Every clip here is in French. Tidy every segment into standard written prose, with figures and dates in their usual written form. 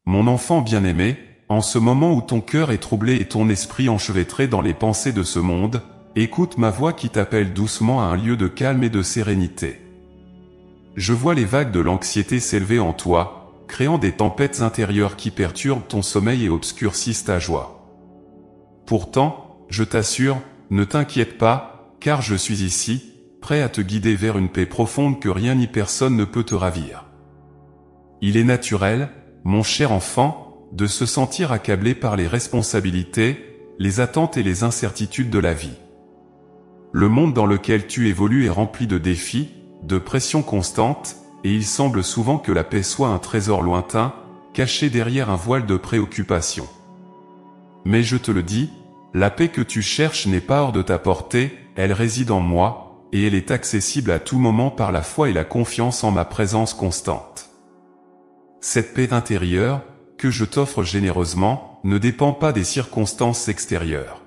Mon enfant bien-aimé, en ce moment où ton cœur est troublé et ton esprit enchevêtré dans les pensées de ce monde, écoute ma voix qui t'appelle doucement à un lieu de calme et de sérénité. Je vois les vagues de l'anxiété s'élever en toi, créant des tempêtes intérieures qui perturbent ton sommeil et obscurcissent ta joie. Pourtant, je t'assure, ne t'inquiète pas, car je suis ici, prêt à te guider vers une paix profonde que rien ni personne ne peut te ravir. Il est naturel, mon cher enfant, de se sentir accablé par les responsabilités, les attentes et les incertitudes de la vie. Le monde dans lequel tu évolues est rempli de défis, de pressions constantes, et il semble souvent que la paix soit un trésor lointain, caché derrière un voile de préoccupation. Mais je te le dis, la paix que tu cherches n'est pas hors de ta portée, elle réside en moi, et elle est accessible à tout moment par la foi et la confiance en ma présence constante. Cette paix intérieure, que je t'offre généreusement, ne dépend pas des circonstances extérieures.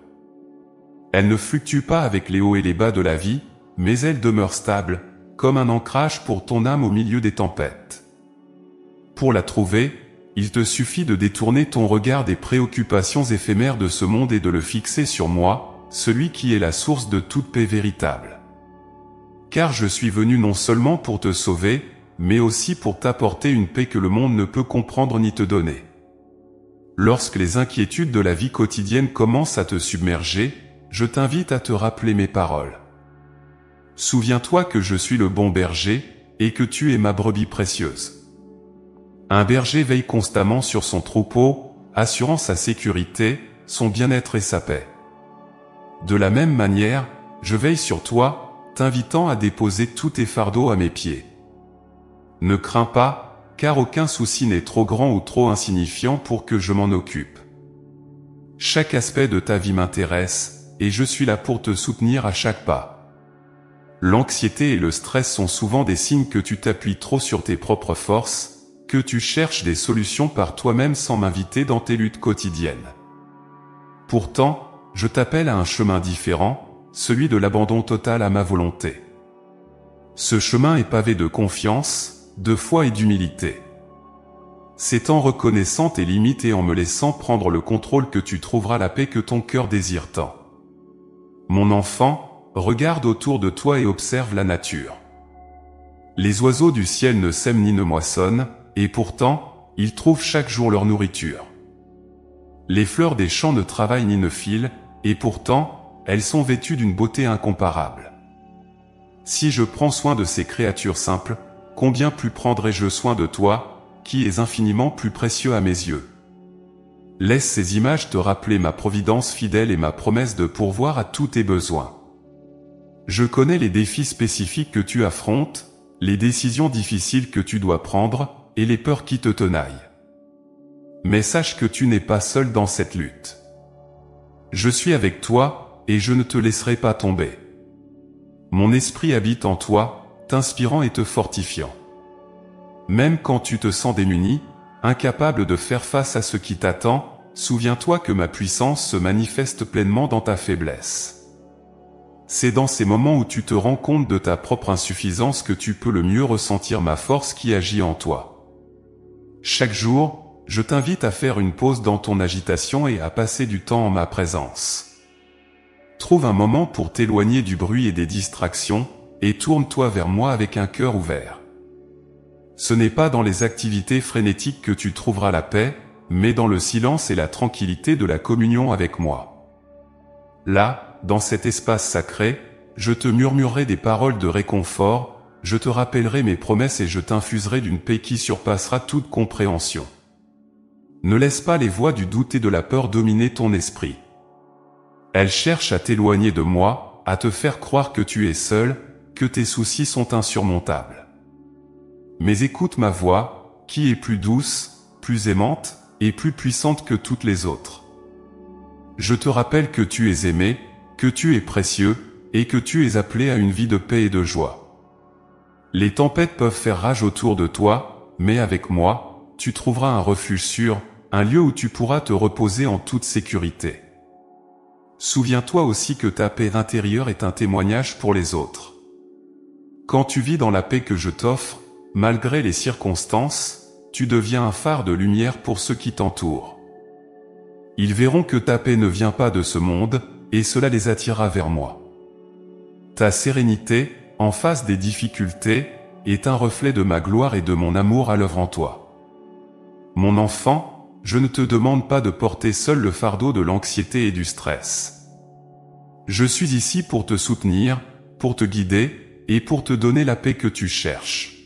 Elle ne fluctue pas avec les hauts et les bas de la vie, mais elle demeure stable, comme un ancrage pour ton âme au milieu des tempêtes. Pour la trouver, il te suffit de détourner ton regard des préoccupations éphémères de ce monde et de le fixer sur moi, celui qui est la source de toute paix véritable. Car je suis venu non seulement pour te sauver, mais aussi pour t'apporter une paix que le monde ne peut comprendre ni te donner. Lorsque les inquiétudes de la vie quotidienne commencent à te submerger, je t'invite à te rappeler mes paroles. Souviens-toi que je suis le bon berger, et que tu es ma brebis précieuse. Un berger veille constamment sur son troupeau, assurant sa sécurité, son bien-être et sa paix. De la même manière, je veille sur toi, t'invitant à déposer tous tes fardeaux à mes pieds. Ne crains pas, car aucun souci n'est trop grand ou trop insignifiant pour que je m'en occupe. Chaque aspect de ta vie m'intéresse, et je suis là pour te soutenir à chaque pas. L'anxiété et le stress sont souvent des signes que tu t'appuies trop sur tes propres forces, que tu cherches des solutions par toi-même sans m'inviter dans tes luttes quotidiennes. Pourtant, je t'appelle à un chemin différent, celui de l'abandon total à ma volonté. Ce chemin est pavé de confiance, de foi et d'humilité. C'est en reconnaissant tes limites et en me laissant prendre le contrôle que tu trouveras la paix que ton cœur désire tant. Mon enfant, regarde autour de toi et observe la nature. Les oiseaux du ciel ne sèment ni ne moissonnent, et pourtant, ils trouvent chaque jour leur nourriture. Les fleurs des champs ne travaillent ni ne filent, et pourtant, elles sont vêtues d'une beauté incomparable. Si je prends soin de ces créatures simples, combien plus prendrai-je soin de toi, qui es infiniment plus précieux à mes yeux. Laisse ces images te rappeler ma providence fidèle et ma promesse de pourvoir à tous tes besoins. Je connais les défis spécifiques que tu affrontes, les décisions difficiles que tu dois prendre, et les peurs qui te tenaillent. Mais sache que tu n'es pas seul dans cette lutte. Je suis avec toi, et je ne te laisserai pas tomber. Mon esprit habite en toi, t'inspirant et te fortifiant. Même quand tu te sens démuni, incapable de faire face à ce qui t'attend, souviens-toi que ma puissance se manifeste pleinement dans ta faiblesse. C'est dans ces moments où tu te rends compte de ta propre insuffisance que tu peux le mieux ressentir ma force qui agit en toi. Chaque jour, je t'invite à faire une pause dans ton agitation et à passer du temps en ma présence. Trouve un moment pour t'éloigner du bruit et des distractions, et tourne-toi vers moi avec un cœur ouvert. Ce n'est pas dans les activités frénétiques que tu trouveras la paix, mais dans le silence et la tranquillité de la communion avec moi. Là, dans cet espace sacré, je te murmurerai des paroles de réconfort, je te rappellerai mes promesses et je t'infuserai d'une paix qui surpassera toute compréhension. Ne laisse pas les voix du doute et de la peur dominer ton esprit. Elles cherchent à t'éloigner de moi, à te faire croire que tu es seul, que tes soucis sont insurmontables. Mais écoute ma voix, qui est plus douce, plus aimante, et plus puissante que toutes les autres. Je te rappelle que tu es aimé, que tu es précieux, et que tu es appelé à une vie de paix et de joie. Les tempêtes peuvent faire rage autour de toi, mais avec moi, tu trouveras un refuge sûr, un lieu où tu pourras te reposer en toute sécurité. Souviens-toi aussi que ta paix intérieure est un témoignage pour les autres. Quand tu vis dans la paix que je t'offre, malgré les circonstances, tu deviens un phare de lumière pour ceux qui t'entourent. Ils verront que ta paix ne vient pas de ce monde, et cela les attirera vers moi. Ta sérénité, en face des difficultés, est un reflet de ma gloire et de mon amour à l'œuvre en toi. Mon enfant, je ne te demande pas de porter seul le fardeau de l'anxiété et du stress. Je suis ici pour te soutenir, pour te guider, et pour te donner la paix que tu cherches.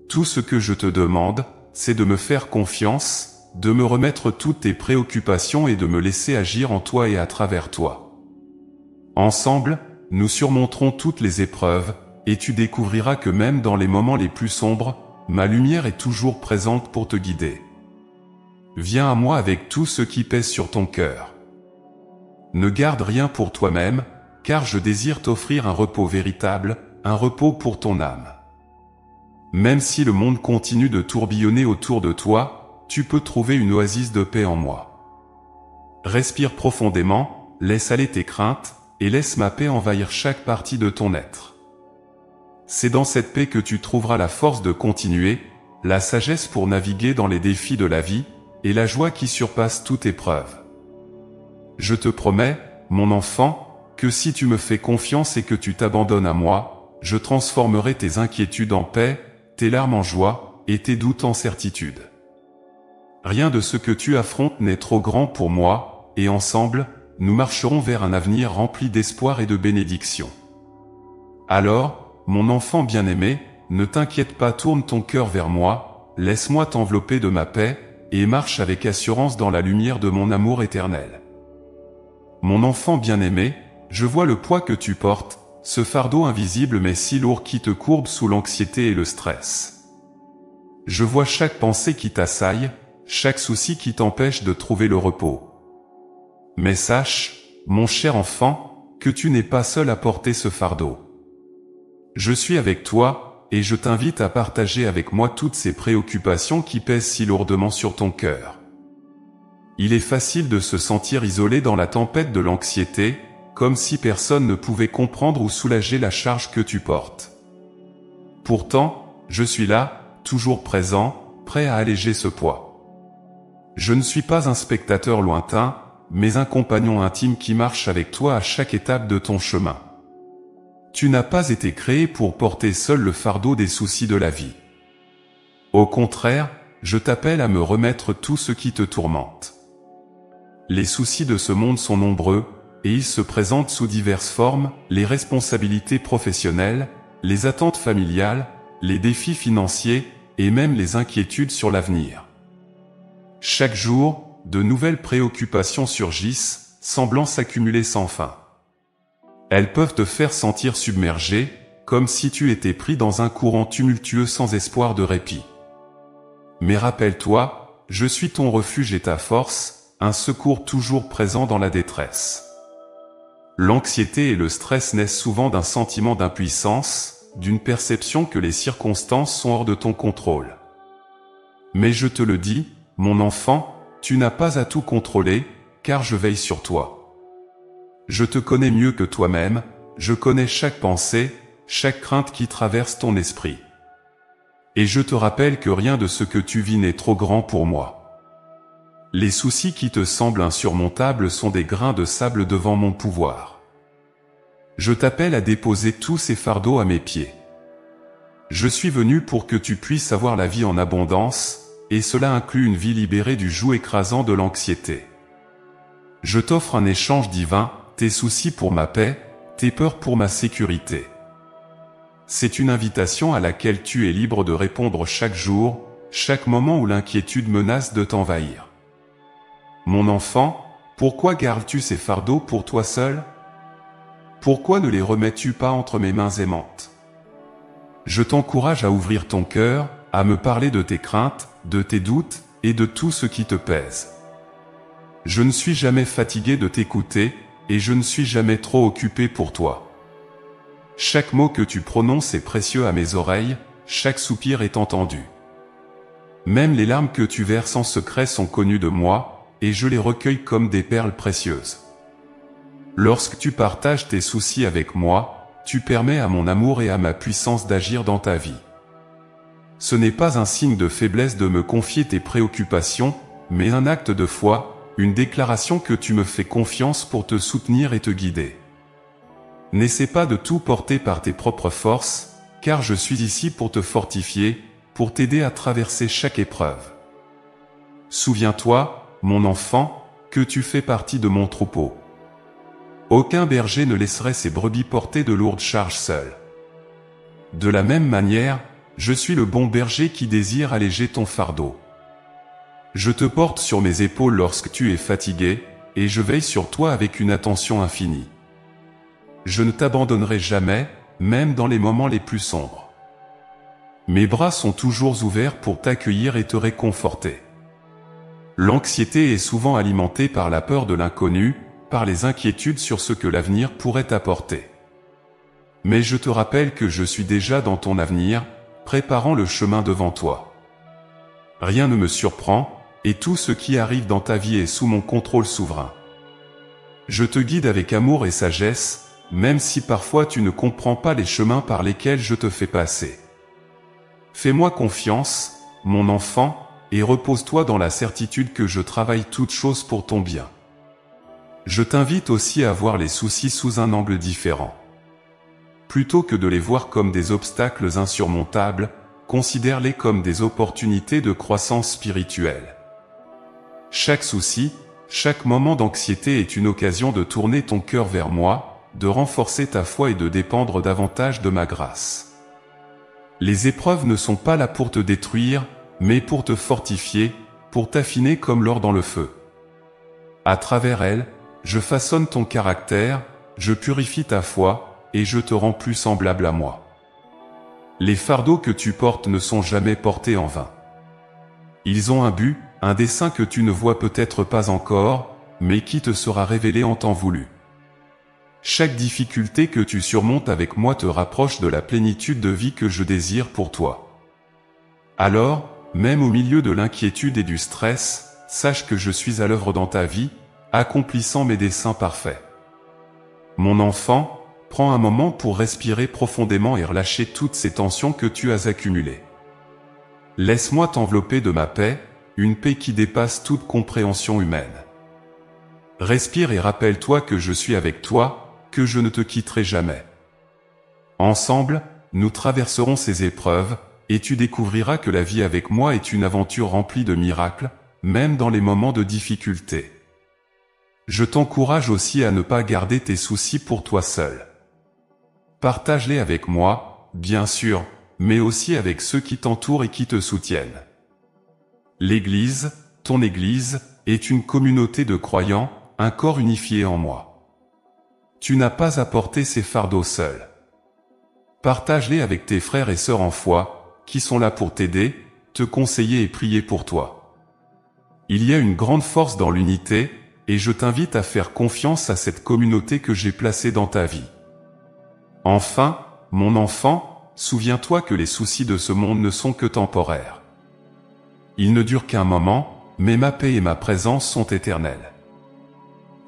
Tout ce que je te demande, c'est de me faire confiance, de me remettre toutes tes préoccupations et de me laisser agir en toi et à travers toi. Ensemble, nous surmonterons toutes les épreuves, et tu découvriras que même dans les moments les plus sombres, ma lumière est toujours présente pour te guider. Viens à moi avec tout ce qui pèse sur ton cœur. Ne garde rien pour toi-même, car je désire t'offrir un repos véritable, un repos pour ton âme. Même si le monde continue de tourbillonner autour de toi, tu peux trouver une oasis de paix en moi. Respire profondément, laisse aller tes craintes, et laisse ma paix envahir chaque partie de ton être. C'est dans cette paix que tu trouveras la force de continuer, la sagesse pour naviguer dans les défis de la vie, et la joie qui surpasse toute épreuve. Je te promets, mon enfant, que si tu me fais confiance et que tu t'abandonnes à moi, je transformerai tes inquiétudes en paix, tes larmes en joie, et tes doutes en certitude. Rien de ce que tu affrontes n'est trop grand pour moi, et ensemble, nous marcherons vers un avenir rempli d'espoir et de bénédiction. Alors, mon enfant bien-aimé, ne t'inquiète pas, tourne ton cœur vers moi, laisse-moi t'envelopper de ma paix, et marche avec assurance dans la lumière de mon amour éternel. Mon enfant bien-aimé, je vois le poids que tu portes, ce fardeau invisible mais si lourd qui te courbe sous l'anxiété et le stress. Je vois chaque pensée qui t'assaille, chaque souci qui t'empêche de trouver le repos. Mais sache, mon cher enfant, que tu n'es pas seul à porter ce fardeau. Je suis avec toi, et je t'invite à partager avec moi toutes ces préoccupations qui pèsent si lourdement sur ton cœur. Il est facile de se sentir isolé dans la tempête de l'anxiété, comme si personne ne pouvait comprendre ou soulager la charge que tu portes. Pourtant, je suis là, toujours présent, prêt à alléger ce poids. Je ne suis pas un spectateur lointain, mais un compagnon intime qui marche avec toi à chaque étape de ton chemin. Tu n'as pas été créé pour porter seul le fardeau des soucis de la vie. Au contraire, je t'appelle à me remettre tout ce qui te tourmente. Les soucis de ce monde sont nombreux, et ils se présentent sous diverses formes, les responsabilités professionnelles, les attentes familiales, les défis financiers, et même les inquiétudes sur l'avenir. Chaque jour, de nouvelles préoccupations surgissent, semblant s'accumuler sans fin. Elles peuvent te faire sentir submergé, comme si tu étais pris dans un courant tumultueux sans espoir de répit. Mais rappelle-toi, je suis ton refuge et ta force, un secours toujours présent dans la détresse. L'anxiété et le stress naissent souvent d'un sentiment d'impuissance, d'une perception que les circonstances sont hors de ton contrôle. Mais je te le dis, mon enfant, tu n'as pas à tout contrôler, car je veille sur toi. Je te connais mieux que toi-même, je connais chaque pensée, chaque crainte qui traverse ton esprit. Et je te rappelle que rien de ce que tu vis n'est trop grand pour moi. Les soucis qui te semblent insurmontables sont des grains de sable devant mon pouvoir. Je t'appelle à déposer tous ces fardeaux à mes pieds. Je suis venu pour que tu puisses avoir la vie en abondance, et cela inclut une vie libérée du joug écrasant de l'anxiété. Je t'offre un échange divin, tes soucis pour ma paix, tes peurs pour ma sécurité. C'est une invitation à laquelle tu es libre de répondre chaque jour, chaque moment où l'inquiétude menace de t'envahir. Mon enfant, pourquoi gardes-tu ces fardeaux pour toi seul? Pourquoi ne les remets-tu pas entre mes mains aimantes? Je t'encourage à ouvrir ton cœur, à me parler de tes craintes, de tes doutes, et de tout ce qui te pèse. Je ne suis jamais fatigué de t'écouter, et je ne suis jamais trop occupé pour toi. Chaque mot que tu prononces est précieux à mes oreilles, chaque soupir est entendu. Même les larmes que tu verses en secret sont connues de moi, et je les recueille comme des perles précieuses. Lorsque tu partages tes soucis avec moi, tu permets à mon amour et à ma puissance d'agir dans ta vie. Ce n'est pas un signe de faiblesse de me confier tes préoccupations, mais un acte de foi, une déclaration que tu me fais confiance pour te soutenir et te guider. N'essaie pas de tout porter par tes propres forces, car je suis ici pour te fortifier, pour t'aider à traverser chaque épreuve. Souviens-toi, mon enfant, que tu fais partie de mon troupeau. Aucun berger ne laisserait ses brebis porter de lourdes charges seul. De la même manière, je suis le bon berger qui désire alléger ton fardeau. Je te porte sur mes épaules lorsque tu es fatigué, et je veille sur toi avec une attention infinie. Je ne t'abandonnerai jamais, même dans les moments les plus sombres. Mes bras sont toujours ouverts pour t'accueillir et te réconforter. L'anxiété est souvent alimentée par la peur de l'inconnu, par les inquiétudes sur ce que l'avenir pourrait apporter. Mais je te rappelle que je suis déjà dans ton avenir, préparant le chemin devant toi. Rien ne me surprend, et tout ce qui arrive dans ta vie est sous mon contrôle souverain. Je te guide avec amour et sagesse, même si parfois tu ne comprends pas les chemins par lesquels je te fais passer. Fais-moi confiance, mon enfant, et repose-toi dans la certitude que je travaille toutes choses pour ton bien. Je t'invite aussi à voir les soucis sous un angle différent. Plutôt que de les voir comme des obstacles insurmontables, considère-les comme des opportunités de croissance spirituelle. Chaque souci, chaque moment d'anxiété est une occasion de tourner ton cœur vers moi, de renforcer ta foi et de dépendre davantage de ma grâce. Les épreuves ne sont pas là pour te détruire, mais pour te fortifier, pour t'affiner comme l'or dans le feu. À travers elles, je façonne ton caractère, je purifie ta foi, et je te rends plus semblable à moi. Les fardeaux que tu portes ne sont jamais portés en vain. Ils ont un but, un dessein que tu ne vois peut-être pas encore, mais qui te sera révélé en temps voulu. Chaque difficulté que tu surmontes avec moi te rapproche de la plénitude de vie que je désire pour toi. Alors, même au milieu de l'inquiétude et du stress, sache que je suis à l'œuvre dans ta vie, accomplissant mes desseins parfaits. Mon enfant, prends un moment pour respirer profondément et relâcher toutes ces tensions que tu as accumulées. Laisse-moi t'envelopper de ma paix, une paix qui dépasse toute compréhension humaine. Respire et rappelle-toi que je suis avec toi, que je ne te quitterai jamais. Ensemble, nous traverserons ces épreuves, et tu découvriras que la vie avec moi est une aventure remplie de miracles, même dans les moments de difficulté. Je t'encourage aussi à ne pas garder tes soucis pour toi seul. Partage-les avec moi, bien sûr, mais aussi avec ceux qui t'entourent et qui te soutiennent. L'Église, ton Église, est une communauté de croyants, un corps unifié en moi. Tu n'as pas à porter ces fardeaux seul. Partage-les avec tes frères et sœurs en foi, qui sont là pour t'aider, te conseiller et prier pour toi. Il y a une grande force dans l'unité, et je t'invite à faire confiance à cette communauté que j'ai placée dans ta vie. Enfin, mon enfant, souviens-toi que les soucis de ce monde ne sont que temporaires. Ils ne durent qu'un moment, mais ma paix et ma présence sont éternelles.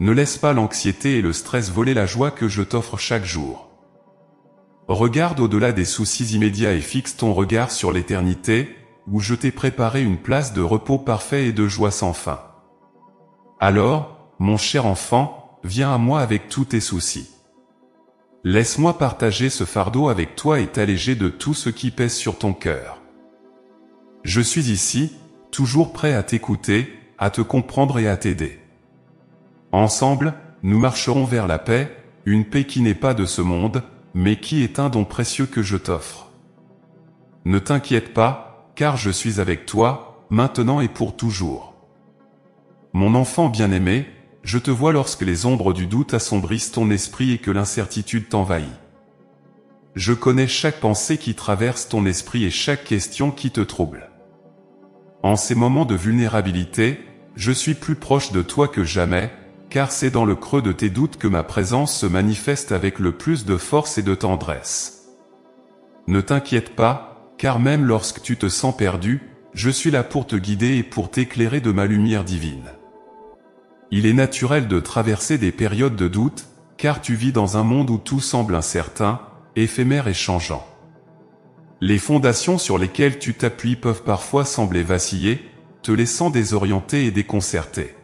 Ne laisse pas l'anxiété et le stress voler la joie que je t'offre chaque jour. Regarde au-delà des soucis immédiats et fixe ton regard sur l'éternité, où je t'ai préparé une place de repos parfait et de joie sans fin. Alors, mon cher enfant, viens à moi avec tous tes soucis. Laisse-moi partager ce fardeau avec toi et t'alléger de tout ce qui pèse sur ton cœur. Je suis ici, toujours prêt à t'écouter, à te comprendre et à t'aider. Ensemble, nous marcherons vers la paix, une paix qui n'est pas de ce monde, mais qui est un don précieux que je t'offre. Ne t'inquiète pas, car je suis avec toi, maintenant et pour toujours. Mon enfant bien-aimé, je te vois lorsque les ombres du doute assombrissent ton esprit et que l'incertitude t'envahit. Je connais chaque pensée qui traverse ton esprit et chaque question qui te trouble. En ces moments de vulnérabilité, je suis plus proche de toi que jamais, car c'est dans le creux de tes doutes que ma présence se manifeste avec le plus de force et de tendresse. Ne t'inquiète pas, car même lorsque tu te sens perdu, je suis là pour te guider et pour t'éclairer de ma lumière divine. Il est naturel de traverser des périodes de doute, car tu vis dans un monde où tout semble incertain, éphémère et changeant. Les fondations sur lesquelles tu t'appuies peuvent parfois sembler vaciller, te laissant désorienté et déconcerté.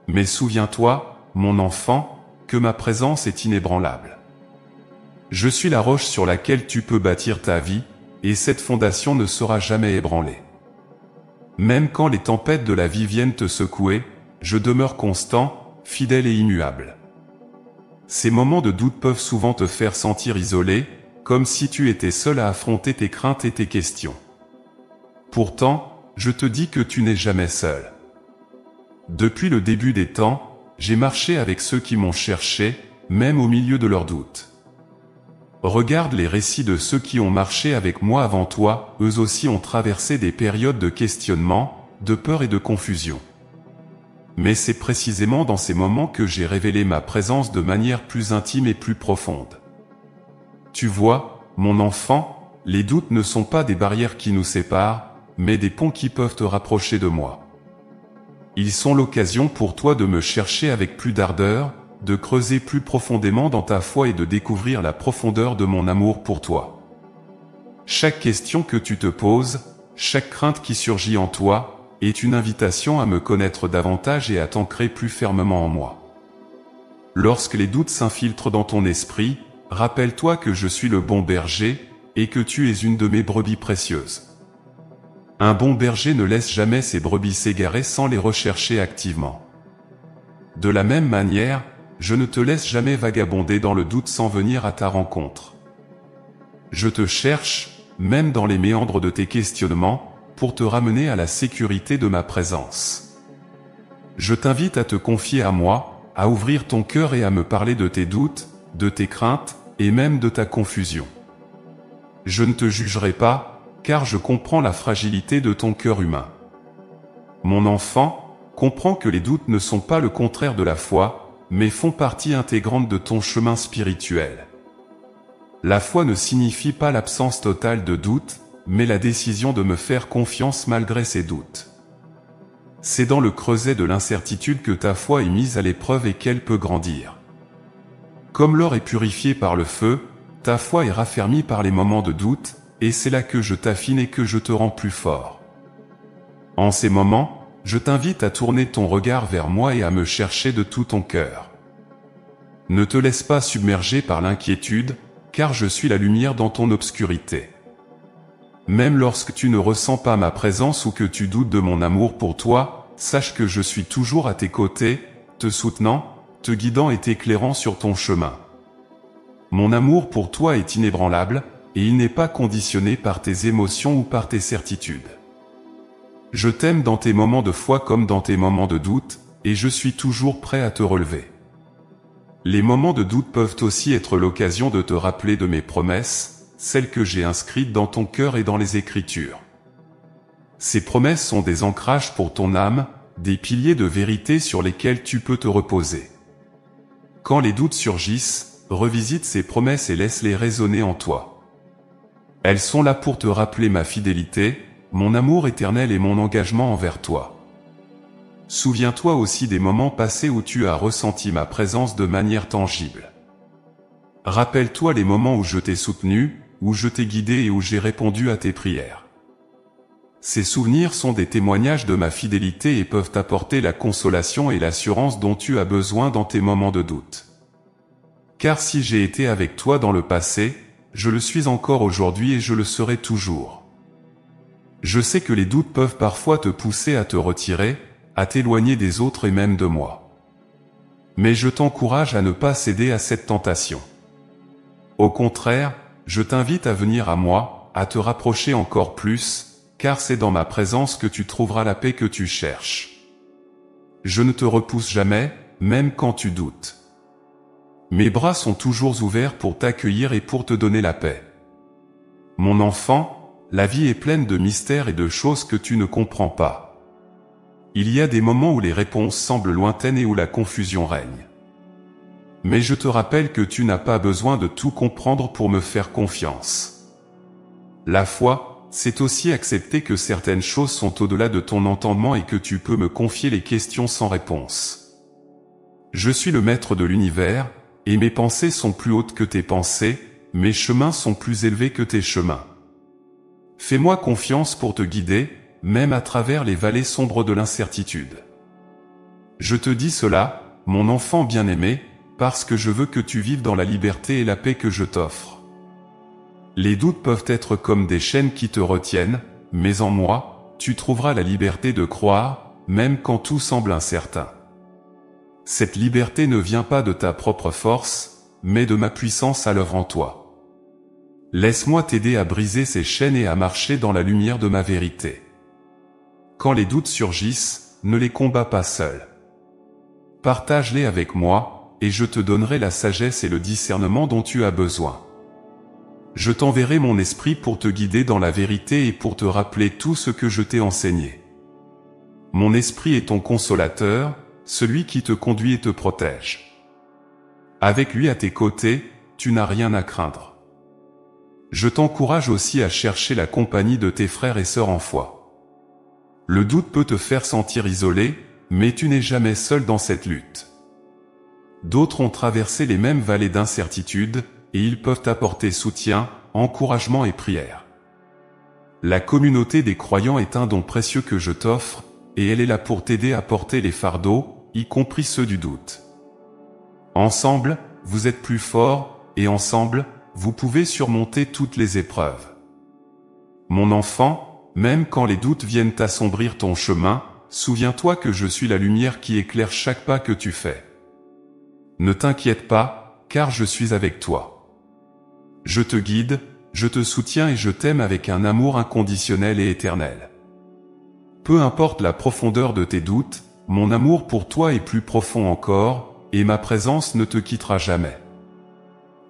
Mais souviens-toi, mon enfant, que ma présence est inébranlable. Je suis la roche sur laquelle tu peux bâtir ta vie, et cette fondation ne sera jamais ébranlée. Même quand les tempêtes de la vie viennent te secouer, je demeure constant, fidèle et immuable. Ces moments de doute peuvent souvent te faire sentir isolé, comme si tu étais seul à affronter tes craintes et tes questions. Pourtant, je te dis que tu n'es jamais seul. Depuis le début des temps, j'ai marché avec ceux qui m'ont cherché, même au milieu de leurs doutes. Regarde les récits de ceux qui ont marché avec moi avant toi, eux aussi ont traversé des périodes de questionnement, de peur et de confusion. Mais c'est précisément dans ces moments que j'ai révélé ma présence de manière plus intime et plus profonde. Tu vois, mon enfant, les doutes ne sont pas des barrières qui nous séparent, mais des ponts qui peuvent te rapprocher de moi. Ils sont l'occasion pour toi de me chercher avec plus d'ardeur, de creuser plus profondément dans ta foi et de découvrir la profondeur de mon amour pour toi. Chaque question que tu te poses, chaque crainte qui surgit en toi, est une invitation à me connaître davantage et à t'ancrer plus fermement en moi. Lorsque les doutes s'infiltrent dans ton esprit, rappelle-toi que je suis le bon berger, et que tu es une de mes brebis précieuses. Un bon berger ne laisse jamais ses brebis s'égarer sans les rechercher activement. De la même manière, je ne te laisse jamais vagabonder dans le doute sans venir à ta rencontre. Je te cherche, même dans les méandres de tes questionnements, pour te ramener à la sécurité de ma présence. Je t'invite à te confier à moi, à ouvrir ton cœur et à me parler de tes doutes, de tes craintes, et même de ta confusion. Je ne te jugerai pas, car je comprends la fragilité de ton cœur humain. Mon enfant, comprends que les doutes ne sont pas le contraire de la foi, mais font partie intégrante de ton chemin spirituel. La foi ne signifie pas l'absence totale de doute, mais la décision de me faire confiance malgré ces doutes. C'est dans le creuset de l'incertitude que ta foi est mise à l'épreuve et qu'elle peut grandir. Comme l'or est purifié par le feu, ta foi est raffermie par les moments de doute, et c'est là que je t'affine et que je te rends plus fort. En ces moments, je t'invite à tourner ton regard vers moi et à me chercher de tout ton cœur. Ne te laisse pas submerger par l'inquiétude, car je suis la lumière dans ton obscurité. Même lorsque tu ne ressens pas ma présence ou que tu doutes de mon amour pour toi, sache que je suis toujours à tes côtés, te soutenant, te guidant et t'éclairant sur ton chemin. Mon amour pour toi est inébranlable, et il n'est pas conditionné par tes émotions ou par tes certitudes. Je t'aime dans tes moments de foi comme dans tes moments de doute, et je suis toujours prêt à te relever. Les moments de doute peuvent aussi être l'occasion de te rappeler de mes promesses, celles que j'ai inscrites dans ton cœur et dans les Écritures. Ces promesses sont des ancrages pour ton âme, des piliers de vérité sur lesquels tu peux te reposer. Quand les doutes surgissent, revisite ces promesses et laisse-les résonner en toi. Elles sont là pour te rappeler ma fidélité, mon amour éternel et mon engagement envers toi. Souviens-toi aussi des moments passés où tu as ressenti ma présence de manière tangible. Rappelle-toi les moments où je t'ai soutenu, où je t'ai guidé et où j'ai répondu à tes prières. Ces souvenirs sont des témoignages de ma fidélité et peuvent t'apporter la consolation et l'assurance dont tu as besoin dans tes moments de doute. Car si j'ai été avec toi dans le passé, je le suis encore aujourd'hui et je le serai toujours. Je sais que les doutes peuvent parfois te pousser à te retirer, à t'éloigner des autres et même de moi. Mais je t'encourage à ne pas céder à cette tentation. Au contraire, je t'invite à venir à moi, à te rapprocher encore plus, car c'est dans ma présence que tu trouveras la paix que tu cherches. Je ne te repousse jamais, même quand tu doutes. Mes bras sont toujours ouverts pour t'accueillir et pour te donner la paix. Mon enfant, la vie est pleine de mystères et de choses que tu ne comprends pas. Il y a des moments où les réponses semblent lointaines et où la confusion règne. Mais je te rappelle que tu n'as pas besoin de tout comprendre pour me faire confiance. La foi, c'est aussi accepter que certaines choses sont au-delà de ton entendement et que tu peux me confier les questions sans réponse. Je suis le maître de l'univers, et mes pensées sont plus hautes que tes pensées, mes chemins sont plus élevés que tes chemins. Fais-moi confiance pour te guider, même à travers les vallées sombres de l'incertitude. Je te dis cela, mon enfant bien-aimé, parce que je veux que tu vives dans la liberté et la paix que je t'offre. Les doutes peuvent être comme des chaînes qui te retiennent, mais en moi, tu trouveras la liberté de croire, même quand tout semble incertain. Cette liberté ne vient pas de ta propre force, mais de ma puissance à l'œuvre en toi. Laisse-moi t'aider à briser ces chaînes et à marcher dans la lumière de ma vérité. Quand les doutes surgissent, ne les combats pas seul. Partage-les avec moi, et je te donnerai la sagesse et le discernement dont tu as besoin. Je t'enverrai mon esprit pour te guider dans la vérité et pour te rappeler tout ce que je t'ai enseigné. Mon esprit est ton consolateur, celui qui te conduit et te protège. Avec lui à tes côtés, tu n'as rien à craindre. Je t'encourage aussi à chercher la compagnie de tes frères et sœurs en foi. Le doute peut te faire sentir isolé, mais tu n'es jamais seul dans cette lutte. D'autres ont traversé les mêmes vallées d'incertitude, et ils peuvent apporter soutien, encouragement et prière. La communauté des croyants est un don précieux que je t'offre, et elle est là pour t'aider à porter les fardeaux, y compris ceux du doute. Ensemble, vous êtes plus forts, et ensemble, vous pouvez surmonter toutes les épreuves. Mon enfant, même quand les doutes viennent assombrir ton chemin, souviens-toi que je suis la lumière qui éclaire chaque pas que tu fais. Ne t'inquiète pas, car je suis avec toi. Je te guide, je te soutiens et je t'aime avec un amour inconditionnel et éternel. Peu importe la profondeur de tes doutes, mon amour pour toi est plus profond encore, et ma présence ne te quittera jamais.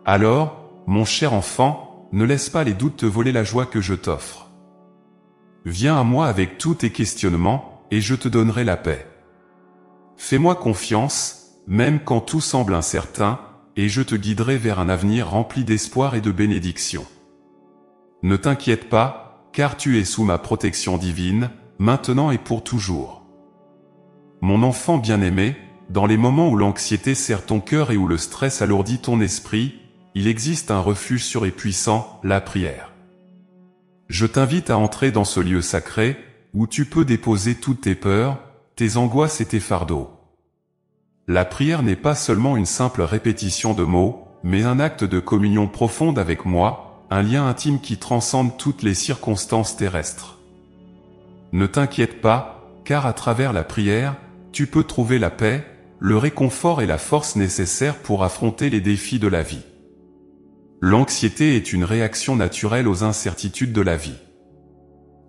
Alors, mon cher enfant, ne laisse pas les doutes te voler la joie que je t'offre. Viens à moi avec tous tes questionnements, et je te donnerai la paix. Fais-moi confiance, même quand tout semble incertain, et je te guiderai vers un avenir rempli d'espoir et de bénédiction. Ne t'inquiète pas, car tu es sous ma protection divine, maintenant et pour toujours. Mon enfant bien-aimé, dans les moments où l'anxiété serre ton cœur et où le stress alourdit ton esprit, il existe un refuge sûr et puissant, la prière. Je t'invite à entrer dans ce lieu sacré, où tu peux déposer toutes tes peurs, tes angoisses et tes fardeaux. La prière n'est pas seulement une simple répétition de mots, mais un acte de communion profonde avec moi, un lien intime qui transcende toutes les circonstances terrestres. Ne t'inquiète pas, car à travers la prière, tu peux trouver la paix, le réconfort et la force nécessaires pour affronter les défis de la vie. L'anxiété est une réaction naturelle aux incertitudes de la vie.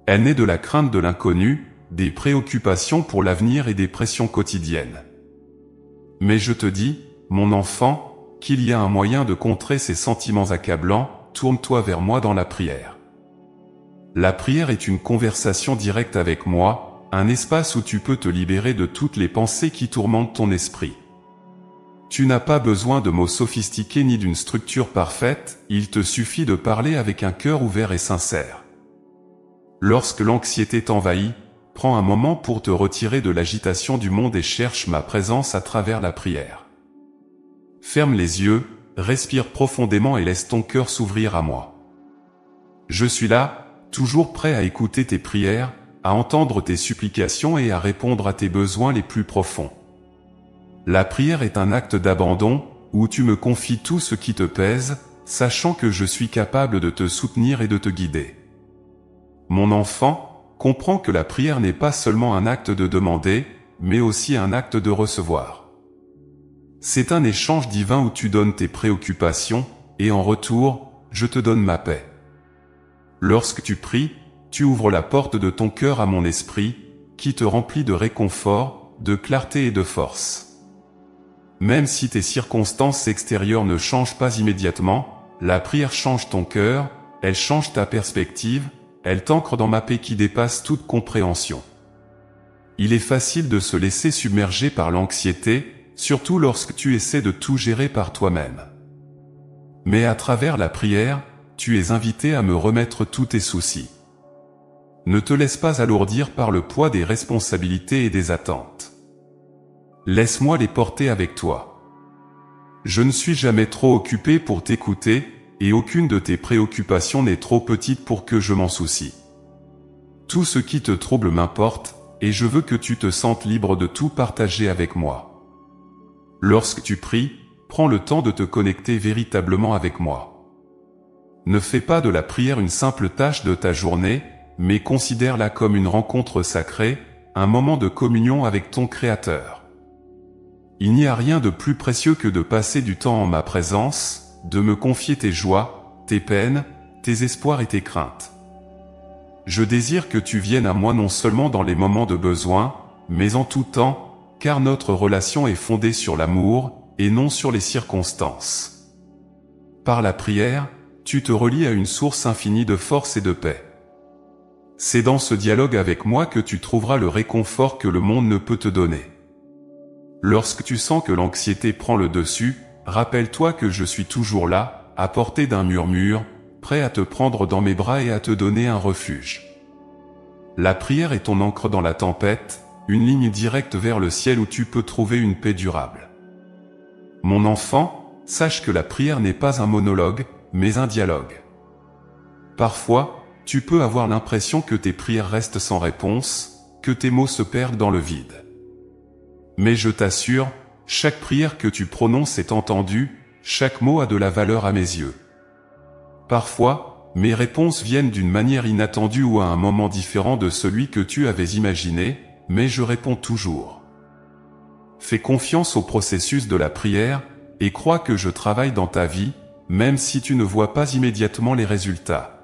Elle naît de la crainte de l'inconnu, des préoccupations pour l'avenir et des pressions quotidiennes. Mais je te dis, mon enfant, qu'il y a un moyen de contrer ces sentiments accablants, tourne-toi vers moi dans la prière. La prière est une conversation directe avec moi, un espace où tu peux te libérer de toutes les pensées qui tourmentent ton esprit. Tu n'as pas besoin de mots sophistiqués ni d'une structure parfaite, il te suffit de parler avec un cœur ouvert et sincère. Lorsque l'anxiété t'envahit, prends un moment pour te retirer de l'agitation du monde et cherche ma présence à travers la prière. Ferme les yeux, respire profondément et laisse ton cœur s'ouvrir à moi. Je suis là, toujours prêt à écouter tes prières, à entendre tes supplications et à répondre à tes besoins les plus profonds. La prière est un acte d'abandon, où tu me confies tout ce qui te pèse, sachant que je suis capable de te soutenir et de te guider. Mon enfant, comprends que la prière n'est pas seulement un acte de demander, mais aussi un acte de recevoir. C'est un échange divin où tu donnes tes préoccupations, et en retour, je te donne ma paix. Lorsque tu pries, tu ouvres la porte de ton cœur à mon esprit, qui te remplit de réconfort, de clarté et de force. Même si tes circonstances extérieures ne changent pas immédiatement, la prière change ton cœur, elle change ta perspective, elle t'ancre dans ma paix qui dépasse toute compréhension. Il est facile de se laisser submerger par l'anxiété, surtout lorsque tu essaies de tout gérer par toi-même. Mais à travers la prière, tu es invité à me remettre tous tes soucis. Ne te laisse pas alourdir par le poids des responsabilités et des attentes. Laisse-moi les porter avec toi. Je ne suis jamais trop occupé pour t'écouter, et aucune de tes préoccupations n'est trop petite pour que je m'en soucie. Tout ce qui te trouble m'importe, et je veux que tu te sentes libre de tout partager avec moi. Lorsque tu pries, prends le temps de te connecter véritablement avec moi. Ne fais pas de la prière une simple tâche de ta journée, mais considère-la comme une rencontre sacrée, un moment de communion avec ton Créateur. Il n'y a rien de plus précieux que de passer du temps en ma présence, de me confier tes joies, tes peines, tes espoirs et tes craintes. Je désire que tu viennes à moi non seulement dans les moments de besoin, mais en tout temps, car notre relation est fondée sur l'amour, et non sur les circonstances. Par la prière, tu te relis à une source infinie de force et de paix. C'est dans ce dialogue avec moi que tu trouveras le réconfort que le monde ne peut te donner. Lorsque tu sens que l'anxiété prend le dessus, rappelle-toi que je suis toujours là, à portée d'un murmure, prêt à te prendre dans mes bras et à te donner un refuge. La prière est ton encre dans la tempête, une ligne directe vers le ciel où tu peux trouver une paix durable. Mon enfant, sache que la prière n'est pas un monologue, mais un dialogue. Parfois, tu peux avoir l'impression que tes prières restent sans réponse, que tes mots se perdent dans le vide. Mais je t'assure, chaque prière que tu prononces est entendue, chaque mot a de la valeur à mes yeux. Parfois, mes réponses viennent d'une manière inattendue ou à un moment différent de celui que tu avais imaginé, mais je réponds toujours. Fais confiance au processus de la prière, et crois que je travaille dans ta vie, même si tu ne vois pas immédiatement les résultats.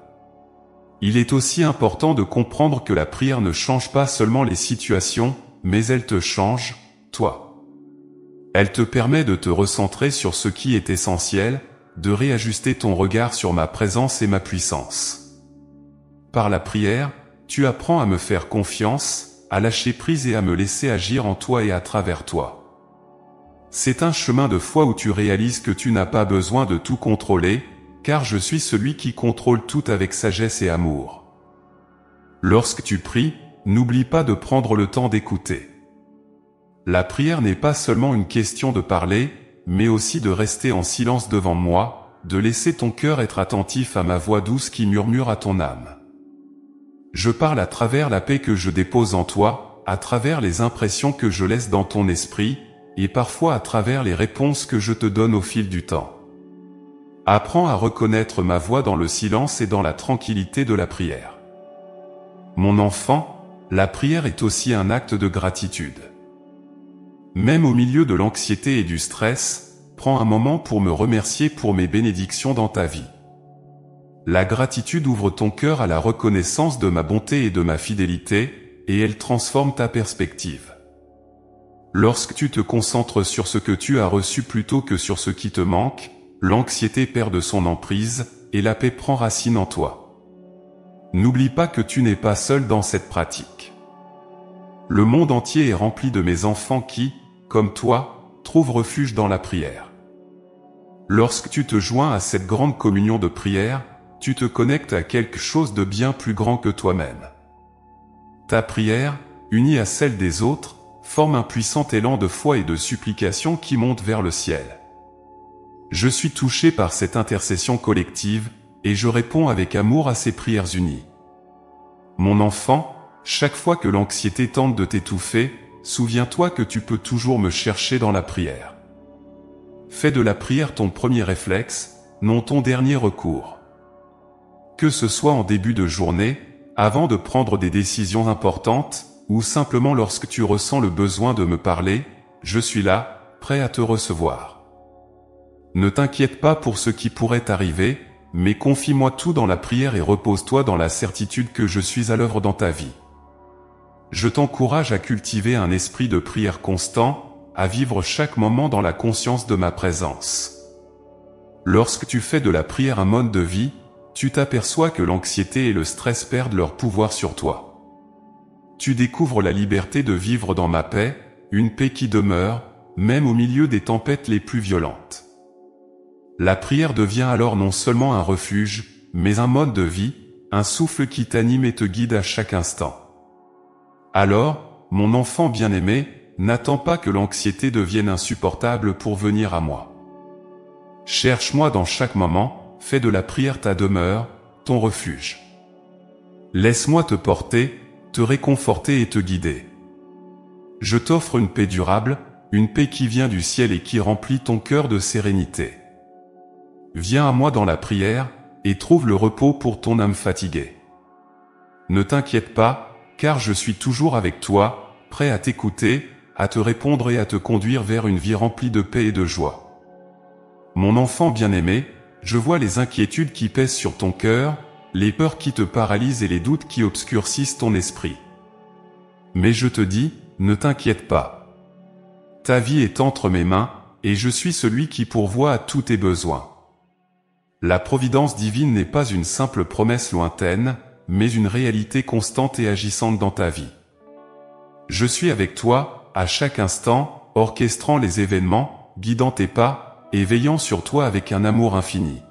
Il est aussi important de comprendre que la prière ne change pas seulement les situations, mais elle te change, toi. Elle te permet de te recentrer sur ce qui est essentiel, de réajuster ton regard sur ma présence et ma puissance. Par la prière, tu apprends à me faire confiance, à lâcher prise et à me laisser agir en toi et à travers toi. C'est un chemin de foi où tu réalises que tu n'as pas besoin de tout contrôler, car je suis celui qui contrôle tout avec sagesse et amour. Lorsque tu pries, n'oublie pas de prendre le temps d'écouter. La prière n'est pas seulement une question de parler, mais aussi de rester en silence devant moi, de laisser ton cœur être attentif à ma voix douce qui murmure à ton âme. Je parle à travers la paix que je dépose en toi, à travers les impressions que je laisse dans ton esprit, et parfois à travers les réponses que je te donne au fil du temps. Apprends à reconnaître ma voix dans le silence et dans la tranquillité de la prière. Mon enfant, la prière est aussi un acte de gratitude. Même au milieu de l'anxiété et du stress, prends un moment pour me remercier pour mes bénédictions dans ta vie. La gratitude ouvre ton cœur à la reconnaissance de ma bonté et de ma fidélité, et elle transforme ta perspective. Lorsque tu te concentres sur ce que tu as reçu plutôt que sur ce qui te manque, l'anxiété perd de son emprise, et la paix prend racine en toi. N'oublie pas que tu n'es pas seul dans cette pratique. Le monde entier est rempli de mes enfants qui, comme toi, trouvent refuge dans la prière. Lorsque tu te joins à cette grande communion de prière, tu te connectes à quelque chose de bien plus grand que toi-même. Ta prière, unie à celle des autres, forme un puissant élan de foi et de supplication qui monte vers le ciel. Je suis touché par cette intercession collective, et je réponds avec amour à ces prières unies. Mon enfant, chaque fois que l'anxiété tente de t'étouffer, souviens-toi que tu peux toujours me chercher dans la prière. Fais de la prière ton premier réflexe, non ton dernier recours. Que ce soit en début de journée, avant de prendre des décisions importantes, ou simplement lorsque tu ressens le besoin de me parler, je suis là, prêt à te recevoir. Ne t'inquiète pas pour ce qui pourrait arriver, mais confie-moi tout dans la prière et repose-toi dans la certitude que je suis à l'œuvre dans ta vie. Je t'encourage à cultiver un esprit de prière constant, à vivre chaque moment dans la conscience de ma présence. Lorsque tu fais de la prière un mode de vie, tu t'aperçois que l'anxiété et le stress perdent leur pouvoir sur toi. Tu découvres la liberté de vivre dans ma paix, une paix qui demeure, même au milieu des tempêtes les plus violentes. La prière devient alors non seulement un refuge, mais un mode de vie, un souffle qui t'anime et te guide à chaque instant. Alors, mon enfant bien-aimé, n'attends pas que l'anxiété devienne insupportable pour venir à moi. Cherche-moi dans chaque moment, fais de la prière ta demeure, ton refuge. Laisse-moi te porter, te réconforter et te guider. Je t'offre une paix durable, une paix qui vient du ciel et qui remplit ton cœur de sérénité. Viens à moi dans la prière, et trouve le repos pour ton âme fatiguée. Ne t'inquiète pas, car je suis toujours avec toi, prêt à t'écouter, à te répondre et à te conduire vers une vie remplie de paix et de joie. Mon enfant bien-aimé, je vois les inquiétudes qui pèsent sur ton cœur, les peurs qui te paralysent et les doutes qui obscurcissent ton esprit. Mais je te dis, ne t'inquiète pas. Ta vie est entre mes mains, et je suis celui qui pourvoit à tous tes besoins. La providence divine n'est pas une simple promesse lointaine, mais une réalité constante et agissante dans ta vie. Je suis avec toi, à chaque instant, orchestrant les événements, guidant tes pas, et veillant sur toi avec un amour infini.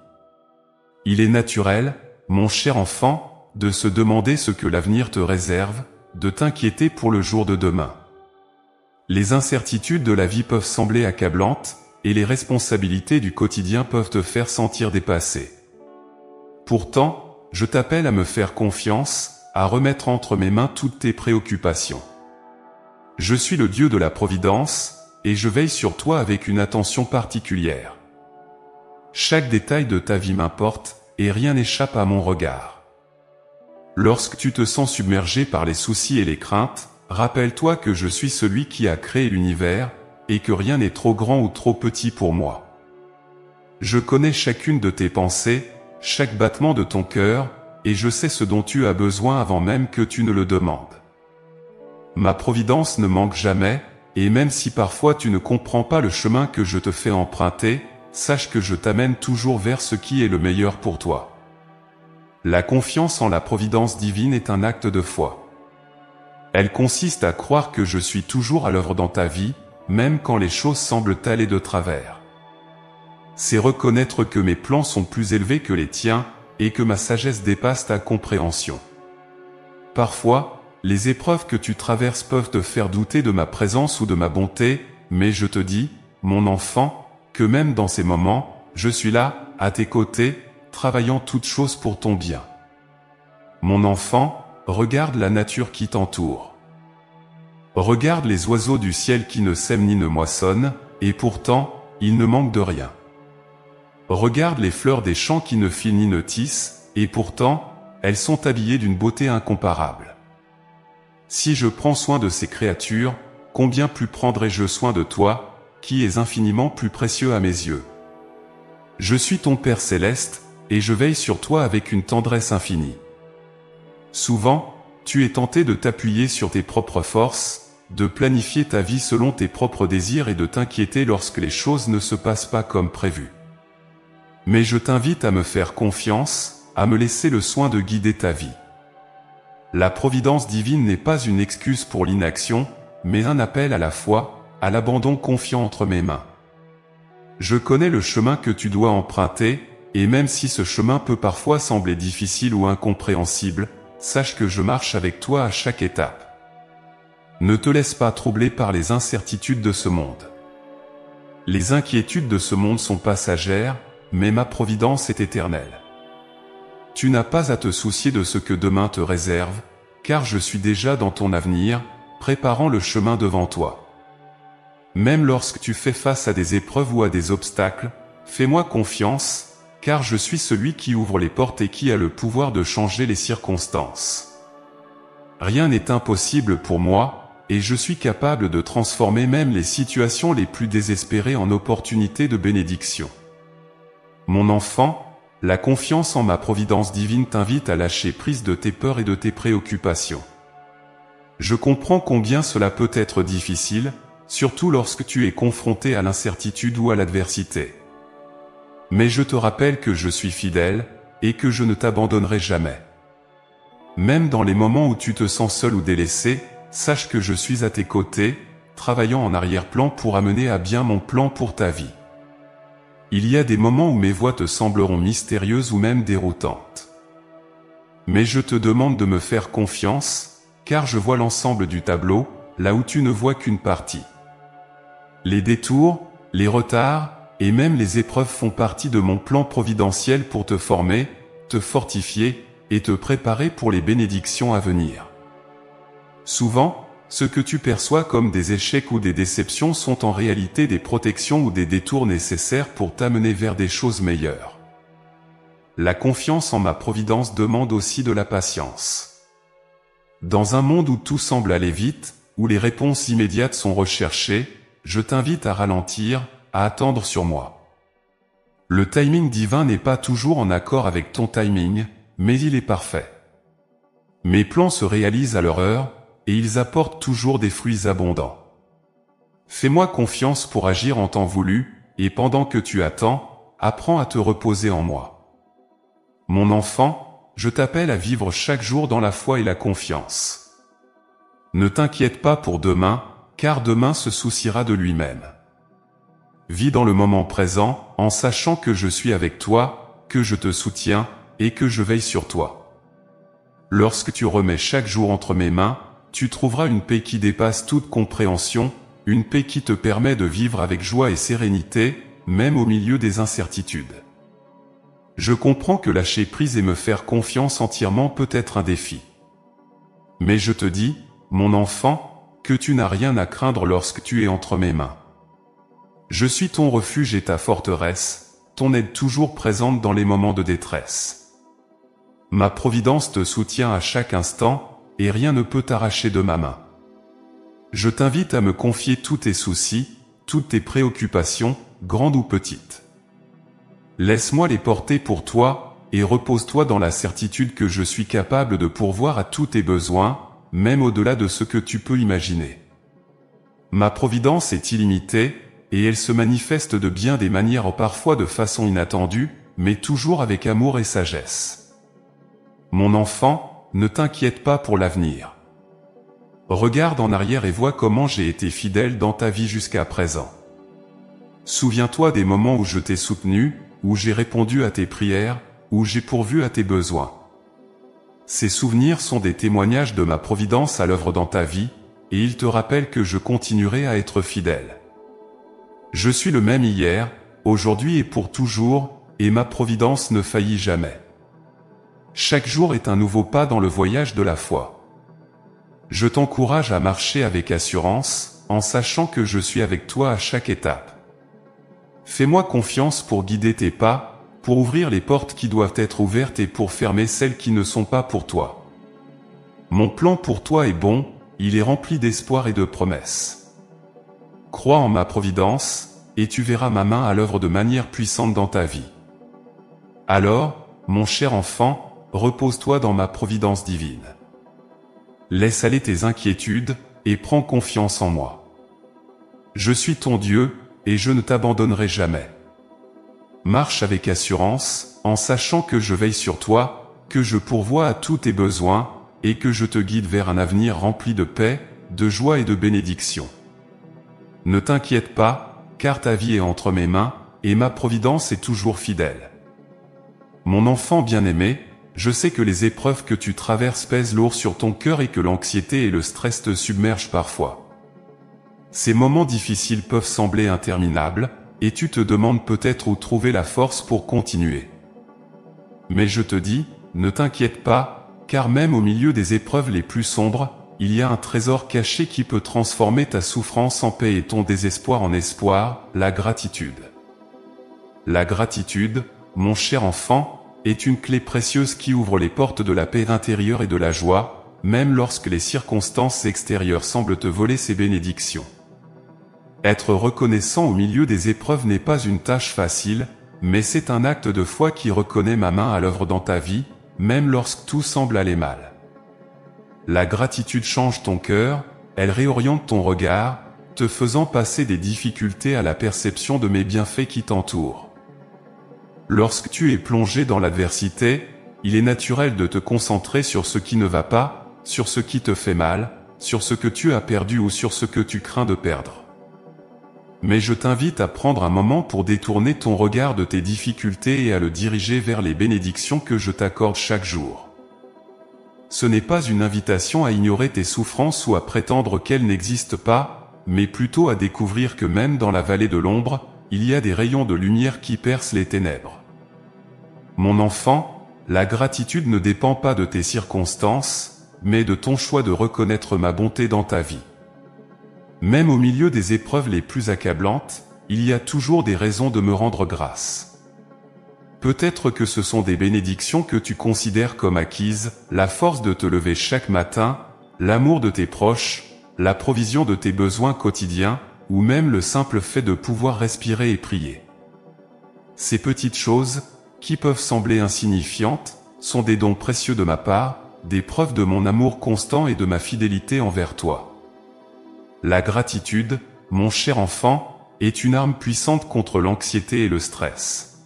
Il est naturel, mon cher enfant, de se demander ce que l'avenir te réserve, de t'inquiéter pour le jour de demain. Les incertitudes de la vie peuvent sembler accablantes, et les responsabilités du quotidien peuvent te faire sentir dépassé. Pourtant, je t'appelle à me faire confiance, à remettre entre mes mains toutes tes préoccupations. Je suis le Dieu de la providence, et je veille sur toi avec une attention particulière. Chaque détail de ta vie m'importe, et rien n'échappe à mon regard. Lorsque tu te sens submergé par les soucis et les craintes, rappelle-toi que je suis celui qui a créé l'univers, et que rien n'est trop grand ou trop petit pour moi. Je connais chacune de tes pensées, chaque battement de ton cœur, et je sais ce dont tu as besoin avant même que tu ne le demandes. Ma providence ne manque jamais, et même si parfois tu ne comprends pas le chemin que je te fais emprunter, sache que je t'amène toujours vers ce qui est le meilleur pour toi. La confiance en la providence divine est un acte de foi. Elle consiste à croire que je suis toujours à l'œuvre dans ta vie, même quand les choses semblent aller de travers. C'est reconnaître que mes plans sont plus élevés que les tiens, et que ma sagesse dépasse ta compréhension. Parfois, les épreuves que tu traverses peuvent te faire douter de ma présence ou de ma bonté, mais je te dis, mon enfant, que même dans ces moments, je suis là, à tes côtés, travaillant toutes choses pour ton bien. Mon enfant, regarde la nature qui t'entoure. Regarde les oiseaux du ciel qui ne sèment ni ne moissonnent, et pourtant, ils ne manquent de rien. Regarde les fleurs des champs qui ne filent ni ne tissent, et pourtant, elles sont habillées d'une beauté incomparable. Si je prends soin de ces créatures, combien plus prendrai-je soin de toi, qui es infiniment plus précieux à mes yeux. Je suis ton Père céleste, et je veille sur toi avec une tendresse infinie. Souvent, tu es tenté de t'appuyer sur tes propres forces, de planifier ta vie selon tes propres désirs et de t'inquiéter lorsque les choses ne se passent pas comme prévu. Mais je t'invite à me faire confiance, à me laisser le soin de guider ta vie. La providence divine n'est pas une excuse pour l'inaction, mais un appel à la foi, à l'abandon confiant entre mes mains. Je connais le chemin que tu dois emprunter, et même si ce chemin peut parfois sembler difficile ou incompréhensible, sache que je marche avec toi à chaque étape. Ne te laisse pas troubler par les incertitudes de ce monde. Les inquiétudes de ce monde sont passagères, mais ma providence est éternelle. Tu n'as pas à te soucier de ce que demain te réserve, car je suis déjà dans ton avenir, préparant le chemin devant toi. Même lorsque tu fais face à des épreuves ou à des obstacles, fais-moi confiance, car je suis celui qui ouvre les portes et qui a le pouvoir de changer les circonstances. Rien n'est impossible pour moi, et je suis capable de transformer même les situations les plus désespérées en opportunités de bénédiction. Mon enfant, la confiance en ma providence divine t'invite à lâcher prise de tes peurs et de tes préoccupations. Je comprends combien cela peut être difficile, surtout lorsque tu es confronté à l'incertitude ou à l'adversité. Mais je te rappelle que je suis fidèle, et que je ne t'abandonnerai jamais. Même dans les moments où tu te sens seul ou délaissé, sache que je suis à tes côtés, travaillant en arrière-plan pour amener à bien mon plan pour ta vie. Il y a des moments où mes voies te sembleront mystérieuses ou même déroutantes. Mais je te demande de me faire confiance, car je vois l'ensemble du tableau, là où tu ne vois qu'une partie. Les détours, les retards, et même les épreuves font partie de mon plan providentiel pour te former, te fortifier, et te préparer pour les bénédictions à venir. Souvent, ce que tu perçois comme des échecs ou des déceptions sont en réalité des protections ou des détours nécessaires pour t'amener vers des choses meilleures. La confiance en ma providence demande aussi de la patience. Dans un monde où tout semble aller vite, où les réponses immédiates sont recherchées, je t'invite à ralentir, à attendre sur moi. Le timing divin n'est pas toujours en accord avec ton timing, mais il est parfait. Mes plans se réalisent à leur heure, et ils apportent toujours des fruits abondants. Fais-moi confiance pour agir en temps voulu, et pendant que tu attends, apprends à te reposer en moi. Mon enfant, je t'appelle à vivre chaque jour dans la foi et la confiance. Ne t'inquiète pas pour demain, car demain se souciera de lui-même. Vis dans le moment présent, en sachant que je suis avec toi, que je te soutiens, et que je veille sur toi. Lorsque tu remets chaque jour entre mes mains, tu trouveras une paix qui dépasse toute compréhension, une paix qui te permet de vivre avec joie et sérénité, même au milieu des incertitudes. Je comprends que lâcher prise et me faire confiance entièrement peut être un défi. Mais je te dis, mon enfant, que tu n'as rien à craindre lorsque tu es entre mes mains. Je suis ton refuge et ta forteresse, ton aide toujours présente dans les moments de détresse. Ma providence te soutient à chaque instant, et rien ne peut t'arracher de ma main. Je t'invite à me confier tous tes soucis, toutes tes préoccupations, grandes ou petites. Laisse-moi les porter pour toi, et repose-toi dans la certitude que je suis capable de pourvoir à tous tes besoins, même au-delà de ce que tu peux imaginer. Ma providence est illimitée, et elle se manifeste de bien des manières, parfois de façon inattendue, mais toujours avec amour et sagesse. Mon enfant, ne t'inquiète pas pour l'avenir. Regarde en arrière et vois comment j'ai été fidèle dans ta vie jusqu'à présent. Souviens-toi des moments où je t'ai soutenu, où j'ai répondu à tes prières, où j'ai pourvu à tes besoins. Ces souvenirs sont des témoignages de ma providence à l'œuvre dans ta vie, et ils te rappellent que je continuerai à être fidèle. Je suis le même hier, aujourd'hui et pour toujours, et ma providence ne faillit jamais. Chaque jour est un nouveau pas dans le voyage de la foi. Je t'encourage à marcher avec assurance, en sachant que je suis avec toi à chaque étape. Fais-moi confiance pour guider tes pas, pour ouvrir les portes qui doivent être ouvertes et pour fermer celles qui ne sont pas pour toi. Mon plan pour toi est bon, il est rempli d'espoir et de promesses. Crois en ma providence, et tu verras ma main à l'œuvre de manière puissante dans ta vie. Alors, mon cher enfant, repose-toi dans ma providence divine. Laisse aller tes inquiétudes, et prends confiance en moi. Je suis ton Dieu, et je ne t'abandonnerai jamais. Marche avec assurance, en sachant que je veille sur toi, que je pourvois à tous tes besoins, et que je te guide vers un avenir rempli de paix, de joie et de bénédiction. Ne t'inquiète pas, car ta vie est entre mes mains, et ma providence est toujours fidèle. Mon enfant bien-aimé, je sais que les épreuves que tu traverses pèsent lourd sur ton cœur et que l'anxiété et le stress te submergent parfois. Ces moments difficiles peuvent sembler interminables, et tu te demandes peut-être où trouver la force pour continuer. Mais je te dis, ne t'inquiète pas, car même au milieu des épreuves les plus sombres, il y a un trésor caché qui peut transformer ta souffrance en paix et ton désespoir en espoir, la gratitude. La gratitude, mon cher enfant, est une clé précieuse qui ouvre les portes de la paix intérieure et de la joie, même lorsque les circonstances extérieures semblent te voler ces bénédictions. Être reconnaissant au milieu des épreuves n'est pas une tâche facile, mais c'est un acte de foi qui reconnaît ma main à l'œuvre dans ta vie, même lorsque tout semble aller mal. La gratitude change ton cœur, elle réoriente ton regard, te faisant passer des difficultés à la perception de mes bienfaits qui t'entourent. Lorsque tu es plongé dans l'adversité, il est naturel de te concentrer sur ce qui ne va pas, sur ce qui te fait mal, sur ce que tu as perdu ou sur ce que tu crains de perdre. Mais je t'invite à prendre un moment pour détourner ton regard de tes difficultés et à le diriger vers les bénédictions que je t'accorde chaque jour. Ce n'est pas une invitation à ignorer tes souffrances ou à prétendre qu'elles n'existent pas, mais plutôt à découvrir que même dans la vallée de l'ombre, il y a des rayons de lumière qui percent les ténèbres. Mon enfant, la gratitude ne dépend pas de tes circonstances, mais de ton choix de reconnaître ma bonté dans ta vie. Même au milieu des épreuves les plus accablantes, il y a toujours des raisons de me rendre grâce. Peut-être que ce sont des bénédictions que tu considères comme acquises, la force de te lever chaque matin, l'amour de tes proches, la provision de tes besoins quotidiens, ou même le simple fait de pouvoir respirer et prier. Ces petites choses, qui peuvent sembler insignifiantes, sont des dons précieux de ma part, des preuves de mon amour constant et de ma fidélité envers toi. La gratitude, mon cher enfant, est une arme puissante contre l'anxiété et le stress.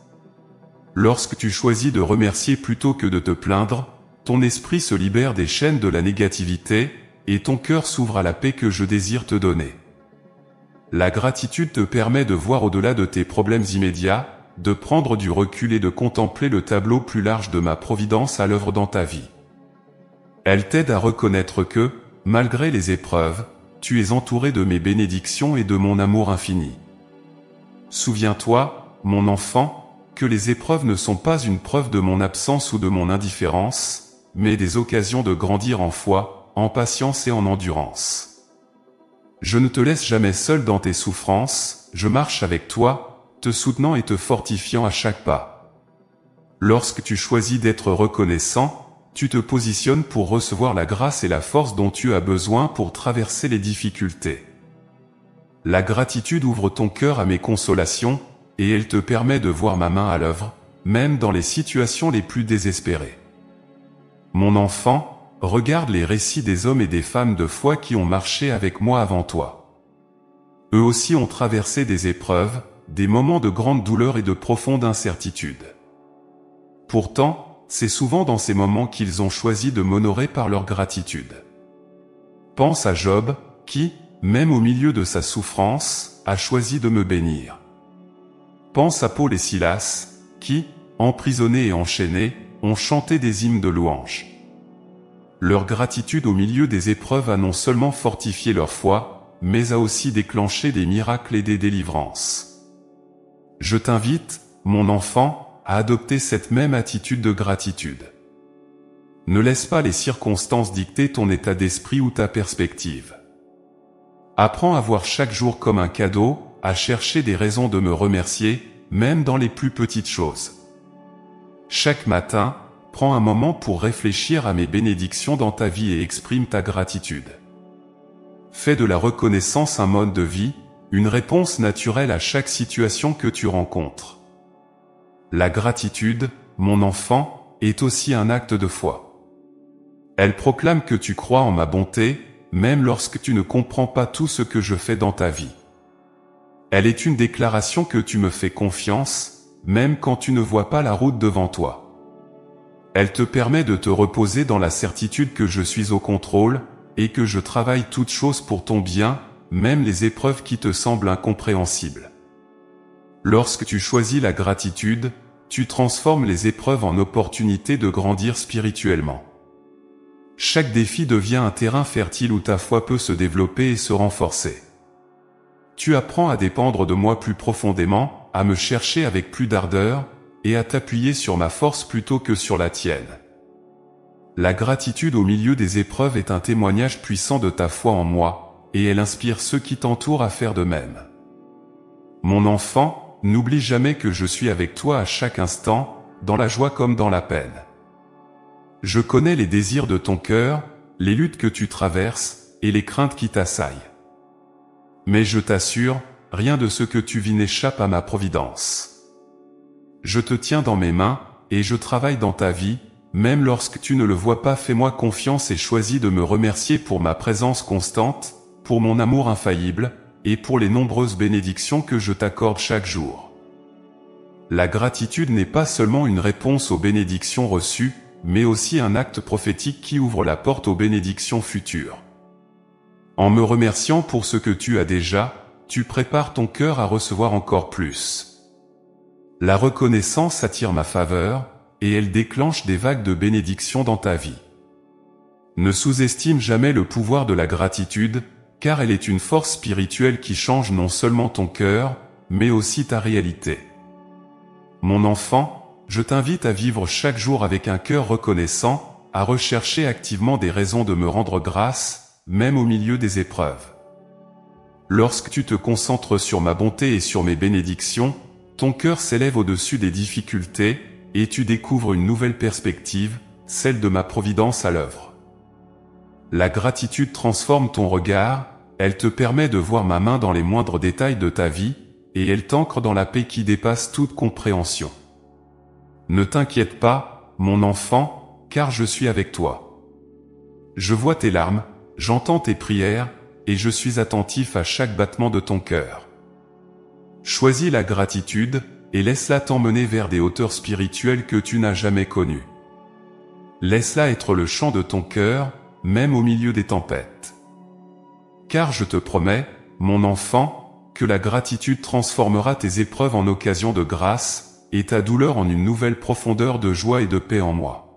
Lorsque tu choisis de remercier plutôt que de te plaindre, ton esprit se libère des chaînes de la négativité, et ton cœur s'ouvre à la paix que je désire te donner. La gratitude te permet de voir au-delà de tes problèmes immédiats, de prendre du recul et de contempler le tableau plus large de ma providence à l'œuvre dans ta vie. Elle t'aide à reconnaître que, malgré les épreuves, tu es entouré de mes bénédictions et de mon amour infini. Souviens-toi, mon enfant, que les épreuves ne sont pas une preuve de mon absence ou de mon indifférence, mais des occasions de grandir en foi, en patience et en endurance. Je ne te laisse jamais seul dans tes souffrances, je marche avec toi, te soutenant et te fortifiant à chaque pas. Lorsque tu choisis d'être reconnaissant, tu te positionnes pour recevoir la grâce et la force dont tu as besoin pour traverser les difficultés. La gratitude ouvre ton cœur à mes consolations, et elle te permet de voir ma main à l'œuvre, même dans les situations les plus désespérées. Mon enfant, regarde les récits des hommes et des femmes de foi qui ont marché avec moi avant toi. Eux aussi ont traversé des épreuves, des moments de grande douleur et de profonde incertitude. Pourtant, c'est souvent dans ces moments qu'ils ont choisi de m'honorer par leur gratitude. Pense à Job, qui, même au milieu de sa souffrance, a choisi de me bénir. Pense à Paul et Silas, qui, emprisonnés et enchaînés, ont chanté des hymnes de louange. Leur gratitude au milieu des épreuves a non seulement fortifié leur foi, mais a aussi déclenché des miracles et des délivrances. Je t'invite, mon enfant, à adopter cette même attitude de gratitude. Ne laisse pas les circonstances dicter ton état d'esprit ou ta perspective. Apprends à voir chaque jour comme un cadeau, à chercher des raisons de me remercier, même dans les plus petites choses. Chaque matin, prends un moment pour réfléchir à mes bénédictions dans ta vie et exprime ta gratitude. Fais de la reconnaissance un mode de vie, une réponse naturelle à chaque situation que tu rencontres. La gratitude, mon enfant, est aussi un acte de foi. Elle proclame que tu crois en ma bonté, même lorsque tu ne comprends pas tout ce que je fais dans ta vie. Elle est une déclaration que tu me fais confiance, même quand tu ne vois pas la route devant toi. Elle te permet de te reposer dans la certitude que je suis au contrôle, et que je travaille toutes choses pour ton bien, même les épreuves qui te semblent incompréhensibles. Lorsque tu choisis la gratitude, tu transformes les épreuves en opportunités de grandir spirituellement. Chaque défi devient un terrain fertile où ta foi peut se développer et se renforcer. Tu apprends à dépendre de moi plus profondément, à me chercher avec plus d'ardeur, et à t'appuyer sur ma force plutôt que sur la tienne. La gratitude au milieu des épreuves est un témoignage puissant de ta foi en moi, et elle inspire ceux qui t'entourent à faire de même. Mon enfant, n'oublie jamais que je suis avec toi à chaque instant, dans la joie comme dans la peine. Je connais les désirs de ton cœur, les luttes que tu traverses, et les craintes qui t'assaillent. Mais je t'assure, rien de ce que tu vis n'échappe à ma providence. Je te tiens dans mes mains, et je travaille dans ta vie, même lorsque tu ne le vois pas. Fais-moi confiance et choisis de me remercier pour ma présence constante, pour mon amour infaillible, et pour les nombreuses bénédictions que je t'accorde chaque jour. La gratitude n'est pas seulement une réponse aux bénédictions reçues, mais aussi un acte prophétique qui ouvre la porte aux bénédictions futures. En me remerciant pour ce que tu as déjà, tu prépares ton cœur à recevoir encore plus. La reconnaissance attire ma faveur, et elle déclenche des vagues de bénédictions dans ta vie. Ne sous-estime jamais le pouvoir de la gratitude, car elle est une force spirituelle qui change non seulement ton cœur, mais aussi ta réalité. Mon enfant, je t'invite à vivre chaque jour avec un cœur reconnaissant, à rechercher activement des raisons de me rendre grâce, même au milieu des épreuves. Lorsque tu te concentres sur ma bonté et sur mes bénédictions, ton cœur s'élève au-dessus des difficultés, et tu découvres une nouvelle perspective, celle de ma providence à l'œuvre. La gratitude transforme ton regard, elle te permet de voir ma main dans les moindres détails de ta vie, et elle t'ancre dans la paix qui dépasse toute compréhension. Ne t'inquiète pas, mon enfant, car je suis avec toi. Je vois tes larmes, j'entends tes prières, et je suis attentif à chaque battement de ton cœur. Choisis la gratitude, et laisse-la t'emmener vers des hauteurs spirituelles que tu n'as jamais connues. Laisse-la être le chant de ton cœur, même au milieu des tempêtes. Car je te promets, mon enfant, que la gratitude transformera tes épreuves en occasion de grâce, et ta douleur en une nouvelle profondeur de joie et de paix en moi.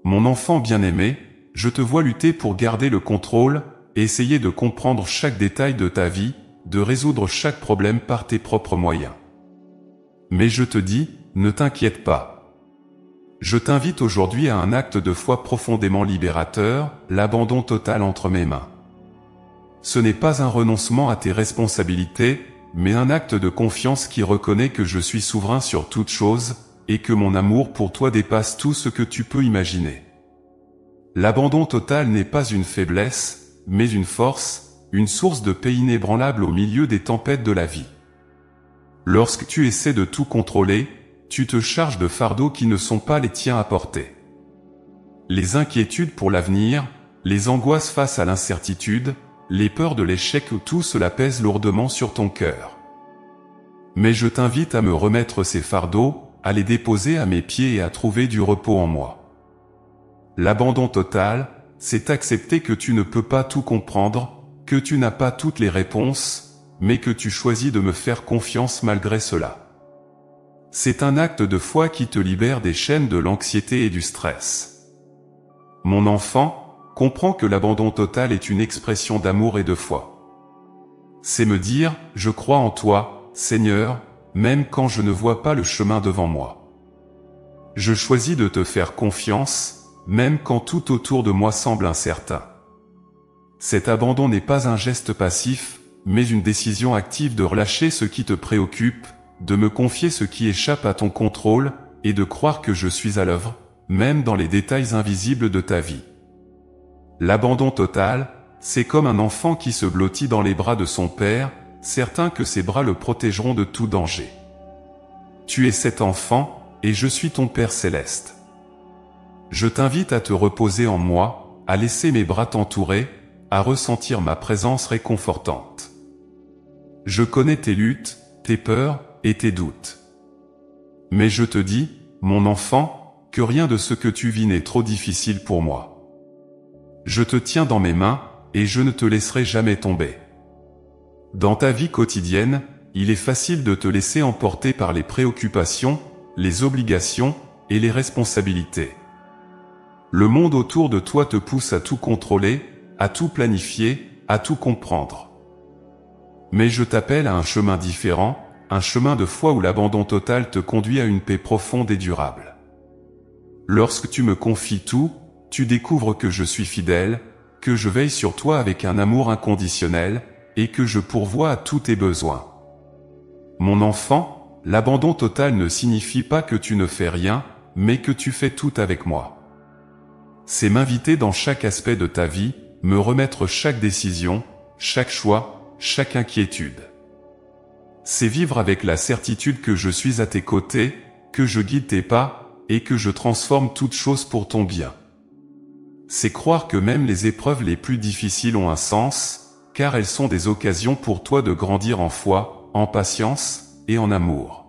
Mon enfant bien-aimé, je te vois lutter pour garder le contrôle, et essayer de comprendre chaque détail de ta vie, de résoudre chaque problème par tes propres moyens. Mais je te dis, ne t'inquiète pas. Je t'invite aujourd'hui à un acte de foi profondément libérateur, l'abandon total entre mes mains. Ce n'est pas un renoncement à tes responsabilités, mais un acte de confiance qui reconnaît que je suis souverain sur toute chose, et que mon amour pour toi dépasse tout ce que tu peux imaginer. L'abandon total n'est pas une faiblesse, mais une force, une source de paix inébranlable au milieu des tempêtes de la vie. Lorsque tu essaies de tout contrôler, tu te charges de fardeaux qui ne sont pas les tiens à porter. Les inquiétudes pour l'avenir, les angoisses face à l'incertitude, les peurs de l'échec, tout cela pèse lourdement sur ton cœur. Mais je t'invite à me remettre ces fardeaux, à les déposer à mes pieds et à trouver du repos en moi. L'abandon total, c'est accepter que tu ne peux pas tout comprendre, que tu n'as pas toutes les réponses, mais que tu choisis de me faire confiance malgré cela. C'est un acte de foi qui te libère des chaînes de l'anxiété et du stress. Mon enfant, comprends que l'abandon total est une expression d'amour et de foi. C'est me dire, je crois en toi, Seigneur, même quand je ne vois pas le chemin devant moi. Je choisis de te faire confiance, même quand tout autour de moi semble incertain. Cet abandon n'est pas un geste passif, mais une décision active de relâcher ce qui te préoccupe, de me confier ce qui échappe à ton contrôle, et de croire que je suis à l'œuvre, même dans les détails invisibles de ta vie. L'abandon total, c'est comme un enfant qui se blottit dans les bras de son père, certain que ses bras le protégeront de tout danger. Tu es cet enfant, et je suis ton Père céleste. Je t'invite à te reposer en moi, à laisser mes bras t'entourer, à ressentir ma présence réconfortante. Je connais tes luttes, tes peurs et tes doutes. Mais je te dis, mon enfant, que rien de ce que tu vis n'est trop difficile pour moi. Je te tiens dans mes mains, et je ne te laisserai jamais tomber. Dans ta vie quotidienne, il est facile de te laisser emporter par les préoccupations, les obligations et les responsabilités. Le monde autour de toi te pousse à tout contrôler, à tout planifier, à tout comprendre. Mais je t'appelle à un chemin différent, un chemin de foi où l'abandon total te conduit à une paix profonde et durable. Lorsque tu me confies tout, tu découvres que je suis fidèle, que je veille sur toi avec un amour inconditionnel, et que je pourvois à tous tes besoins. Mon enfant, l'abandon total ne signifie pas que tu ne fais rien, mais que tu fais tout avec moi. C'est m'inviter dans chaque aspect de ta vie, me remettre chaque décision, chaque choix, chaque inquiétude. C'est vivre avec la certitude que je suis à tes côtés, que je guide tes pas, et que je transforme toute chose pour ton bien. C'est croire que même les épreuves les plus difficiles ont un sens, car elles sont des occasions pour toi de grandir en foi, en patience et en amour.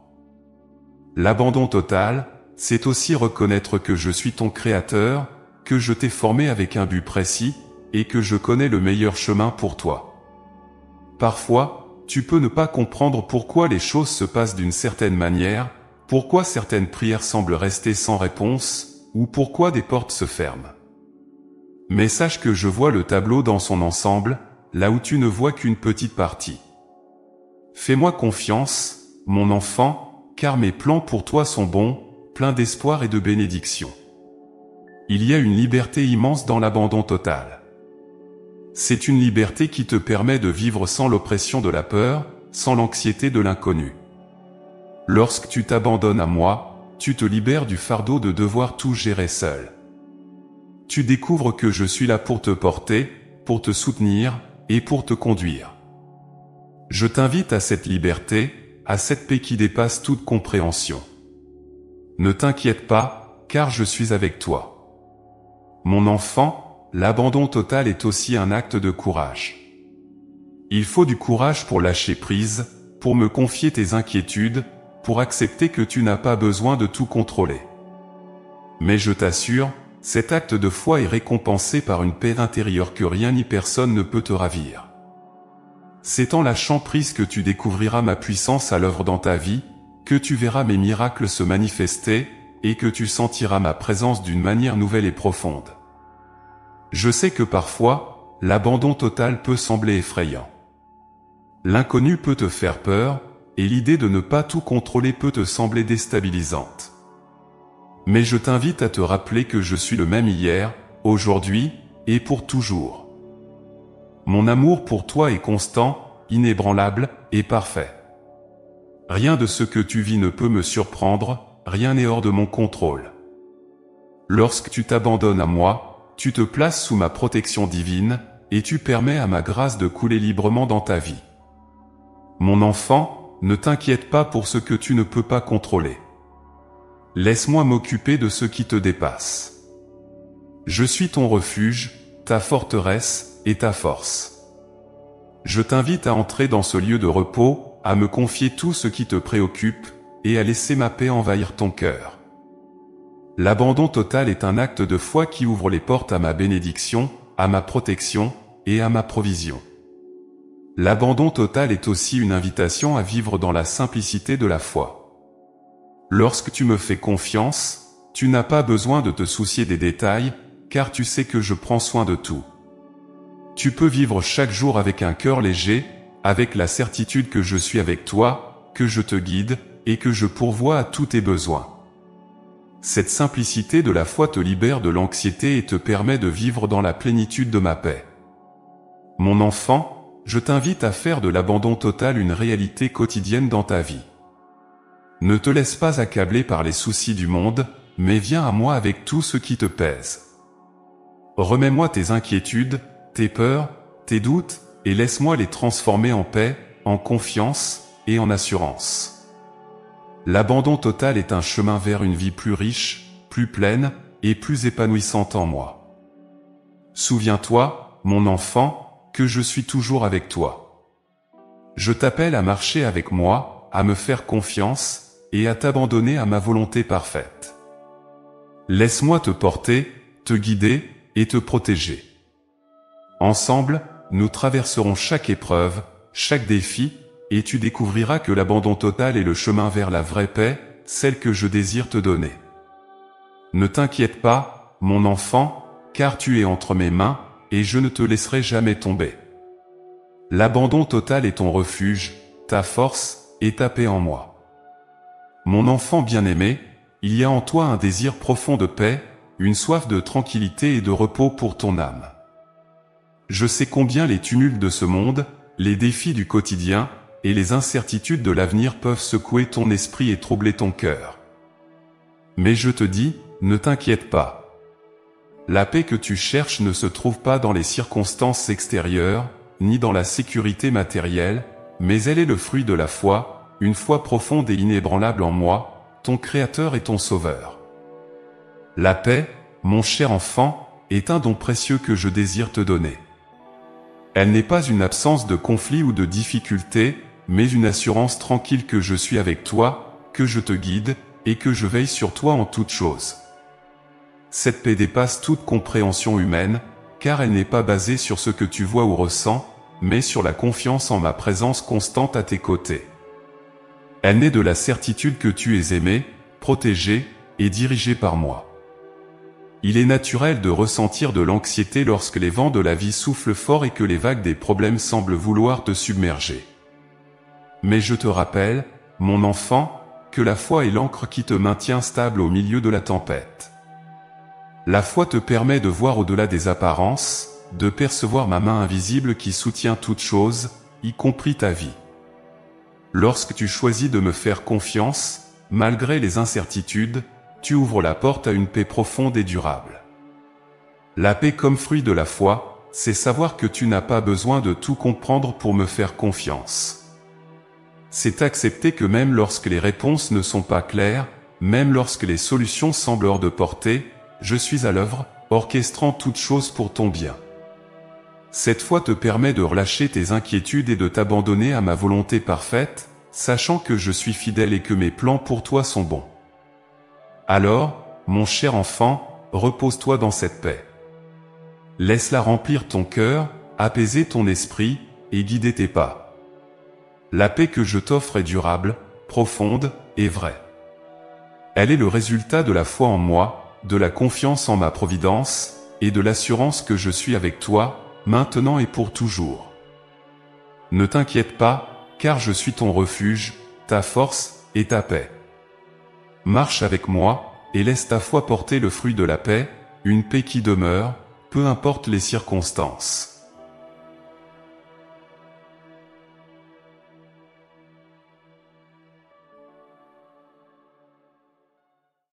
L'abandon total, c'est aussi reconnaître que je suis ton créateur, que je t'ai formé avec un but précis, et que je connais le meilleur chemin pour toi. Parfois, tu peux ne pas comprendre pourquoi les choses se passent d'une certaine manière, pourquoi certaines prières semblent rester sans réponse, ou pourquoi des portes se ferment. Mais sache que je vois le tableau dans son ensemble, là où tu ne vois qu'une petite partie. Fais-moi confiance, mon enfant, car mes plans pour toi sont bons, pleins d'espoir et de bénédiction. Il y a une liberté immense dans l'abandon total. C'est une liberté qui te permet de vivre sans l'oppression de la peur, sans l'anxiété de l'inconnu. Lorsque tu t'abandonnes à moi, tu te libères du fardeau de devoir tout gérer seul. Tu découvres que je suis là pour te porter, pour te soutenir, et pour te conduire. Je t'invite à cette liberté, à cette paix qui dépasse toute compréhension. Ne t'inquiète pas, car je suis avec toi. Mon enfant, l'abandon total est aussi un acte de courage. Il faut du courage pour lâcher prise, pour me confier tes inquiétudes, pour accepter que tu n'as pas besoin de tout contrôler. Mais je t'assure, cet acte de foi est récompensé par une paix intérieure que rien ni personne ne peut te ravir. C'est en lâchant prise que tu découvriras ma puissance à l'œuvre dans ta vie, que tu verras mes miracles se manifester, et que tu sentiras ma présence d'une manière nouvelle et profonde. Je sais que parfois, l'abandon total peut sembler effrayant. L'inconnu peut te faire peur, et l'idée de ne pas tout contrôler peut te sembler déstabilisante. Mais je t'invite à te rappeler que je suis le même hier, aujourd'hui, et pour toujours. Mon amour pour toi est constant, inébranlable, et parfait. Rien de ce que tu vis ne peut me surprendre, rien n'est hors de mon contrôle. Lorsque tu t'abandonnes à moi, tu te places sous ma protection divine, et tu permets à ma grâce de couler librement dans ta vie. Mon enfant, ne t'inquiète pas pour ce que tu ne peux pas contrôler. Laisse-moi m'occuper de ce qui te dépasse. Je suis ton refuge, ta forteresse et ta force. Je t'invite à entrer dans ce lieu de repos, à me confier tout ce qui te préoccupe, et à laisser ma paix envahir ton cœur. L'abandon total est un acte de foi qui ouvre les portes à ma bénédiction, à ma protection, et à ma provision. L'abandon total est aussi une invitation à vivre dans la simplicité de la foi. Lorsque tu me fais confiance, tu n'as pas besoin de te soucier des détails, car tu sais que je prends soin de tout. Tu peux vivre chaque jour avec un cœur léger, avec la certitude que je suis avec toi, que je te guide, et que je pourvois à tous tes besoins. Cette simplicité de la foi te libère de l'anxiété et te permet de vivre dans la plénitude de ma paix. Mon enfant, je t'invite à faire de l'abandon total une réalité quotidienne dans ta vie. Ne te laisse pas accabler par les soucis du monde, mais viens à moi avec tout ce qui te pèse. Remets-moi tes inquiétudes, tes peurs, tes doutes, et laisse-moi les transformer en paix, en confiance et en assurance. L'abandon total est un chemin vers une vie plus riche, plus pleine et plus épanouissante en moi. Souviens-toi, mon enfant, que je suis toujours avec toi. Je t'appelle à marcher avec moi, à me faire confiance, et à t'abandonner à ma volonté parfaite. Laisse-moi te porter, te guider et te protéger. Ensemble, nous traverserons chaque épreuve, chaque défi, et tu découvriras que l'abandon total est le chemin vers la vraie paix, celle que je désire te donner. Ne t'inquiète pas, mon enfant, car tu es entre mes mains, et je ne te laisserai jamais tomber. L'abandon total est ton refuge, ta force et ta paix en moi. Mon enfant bien-aimé, il y a en toi un désir profond de paix, une soif de tranquillité et de repos pour ton âme. Je sais combien les tumultes de ce monde, les défis du quotidien et les incertitudes de l'avenir peuvent secouer ton esprit et troubler ton cœur. Mais je te dis, ne t'inquiète pas. La paix que tu cherches ne se trouve pas dans les circonstances extérieures, ni dans la sécurité matérielle, mais elle est le fruit de la foi, une foi profonde et inébranlable en moi, ton Créateur et ton Sauveur. La paix, mon cher enfant, est un don précieux que je désire te donner. Elle n'est pas une absence de conflit ou de difficulté, mais une assurance tranquille que je suis avec toi, que je te guide, et que je veille sur toi en toutes choses. Cette paix dépasse toute compréhension humaine, car elle n'est pas basée sur ce que tu vois ou ressens, mais sur la confiance en ma présence constante à tes côtés. Elle naît de la certitude que tu es aimé, protégé et dirigé par moi. Il est naturel de ressentir de l'anxiété lorsque les vents de la vie soufflent fort et que les vagues des problèmes semblent vouloir te submerger. Mais je te rappelle, mon enfant, que la foi est l'ancre qui te maintient stable au milieu de la tempête. La foi te permet de voir au-delà des apparences, de percevoir ma main invisible qui soutient toute chose, y compris ta vie. Lorsque tu choisis de me faire confiance, malgré les incertitudes, tu ouvres la porte à une paix profonde et durable. La paix comme fruit de la foi, c'est savoir que tu n'as pas besoin de tout comprendre pour me faire confiance. C'est accepter que même lorsque les réponses ne sont pas claires, même lorsque les solutions semblent hors de portée, je suis à l'œuvre, orchestrant toutes choses pour ton bien. Cette foi te permet de relâcher tes inquiétudes et de t'abandonner à ma volonté parfaite, sachant que je suis fidèle et que mes plans pour toi sont bons. Alors, mon cher enfant, repose-toi dans cette paix. Laisse-la remplir ton cœur, apaiser ton esprit, et guider tes pas. La paix que je t'offre est durable, profonde, et vraie. Elle est le résultat de la foi en moi, de la confiance en ma providence, et de l'assurance que je suis avec toi, maintenant et pour toujours. Ne t'inquiète pas, car je suis ton refuge, ta force et ta paix. Marche avec moi, et laisse ta foi porter le fruit de la paix, une paix qui demeure, peu importe les circonstances.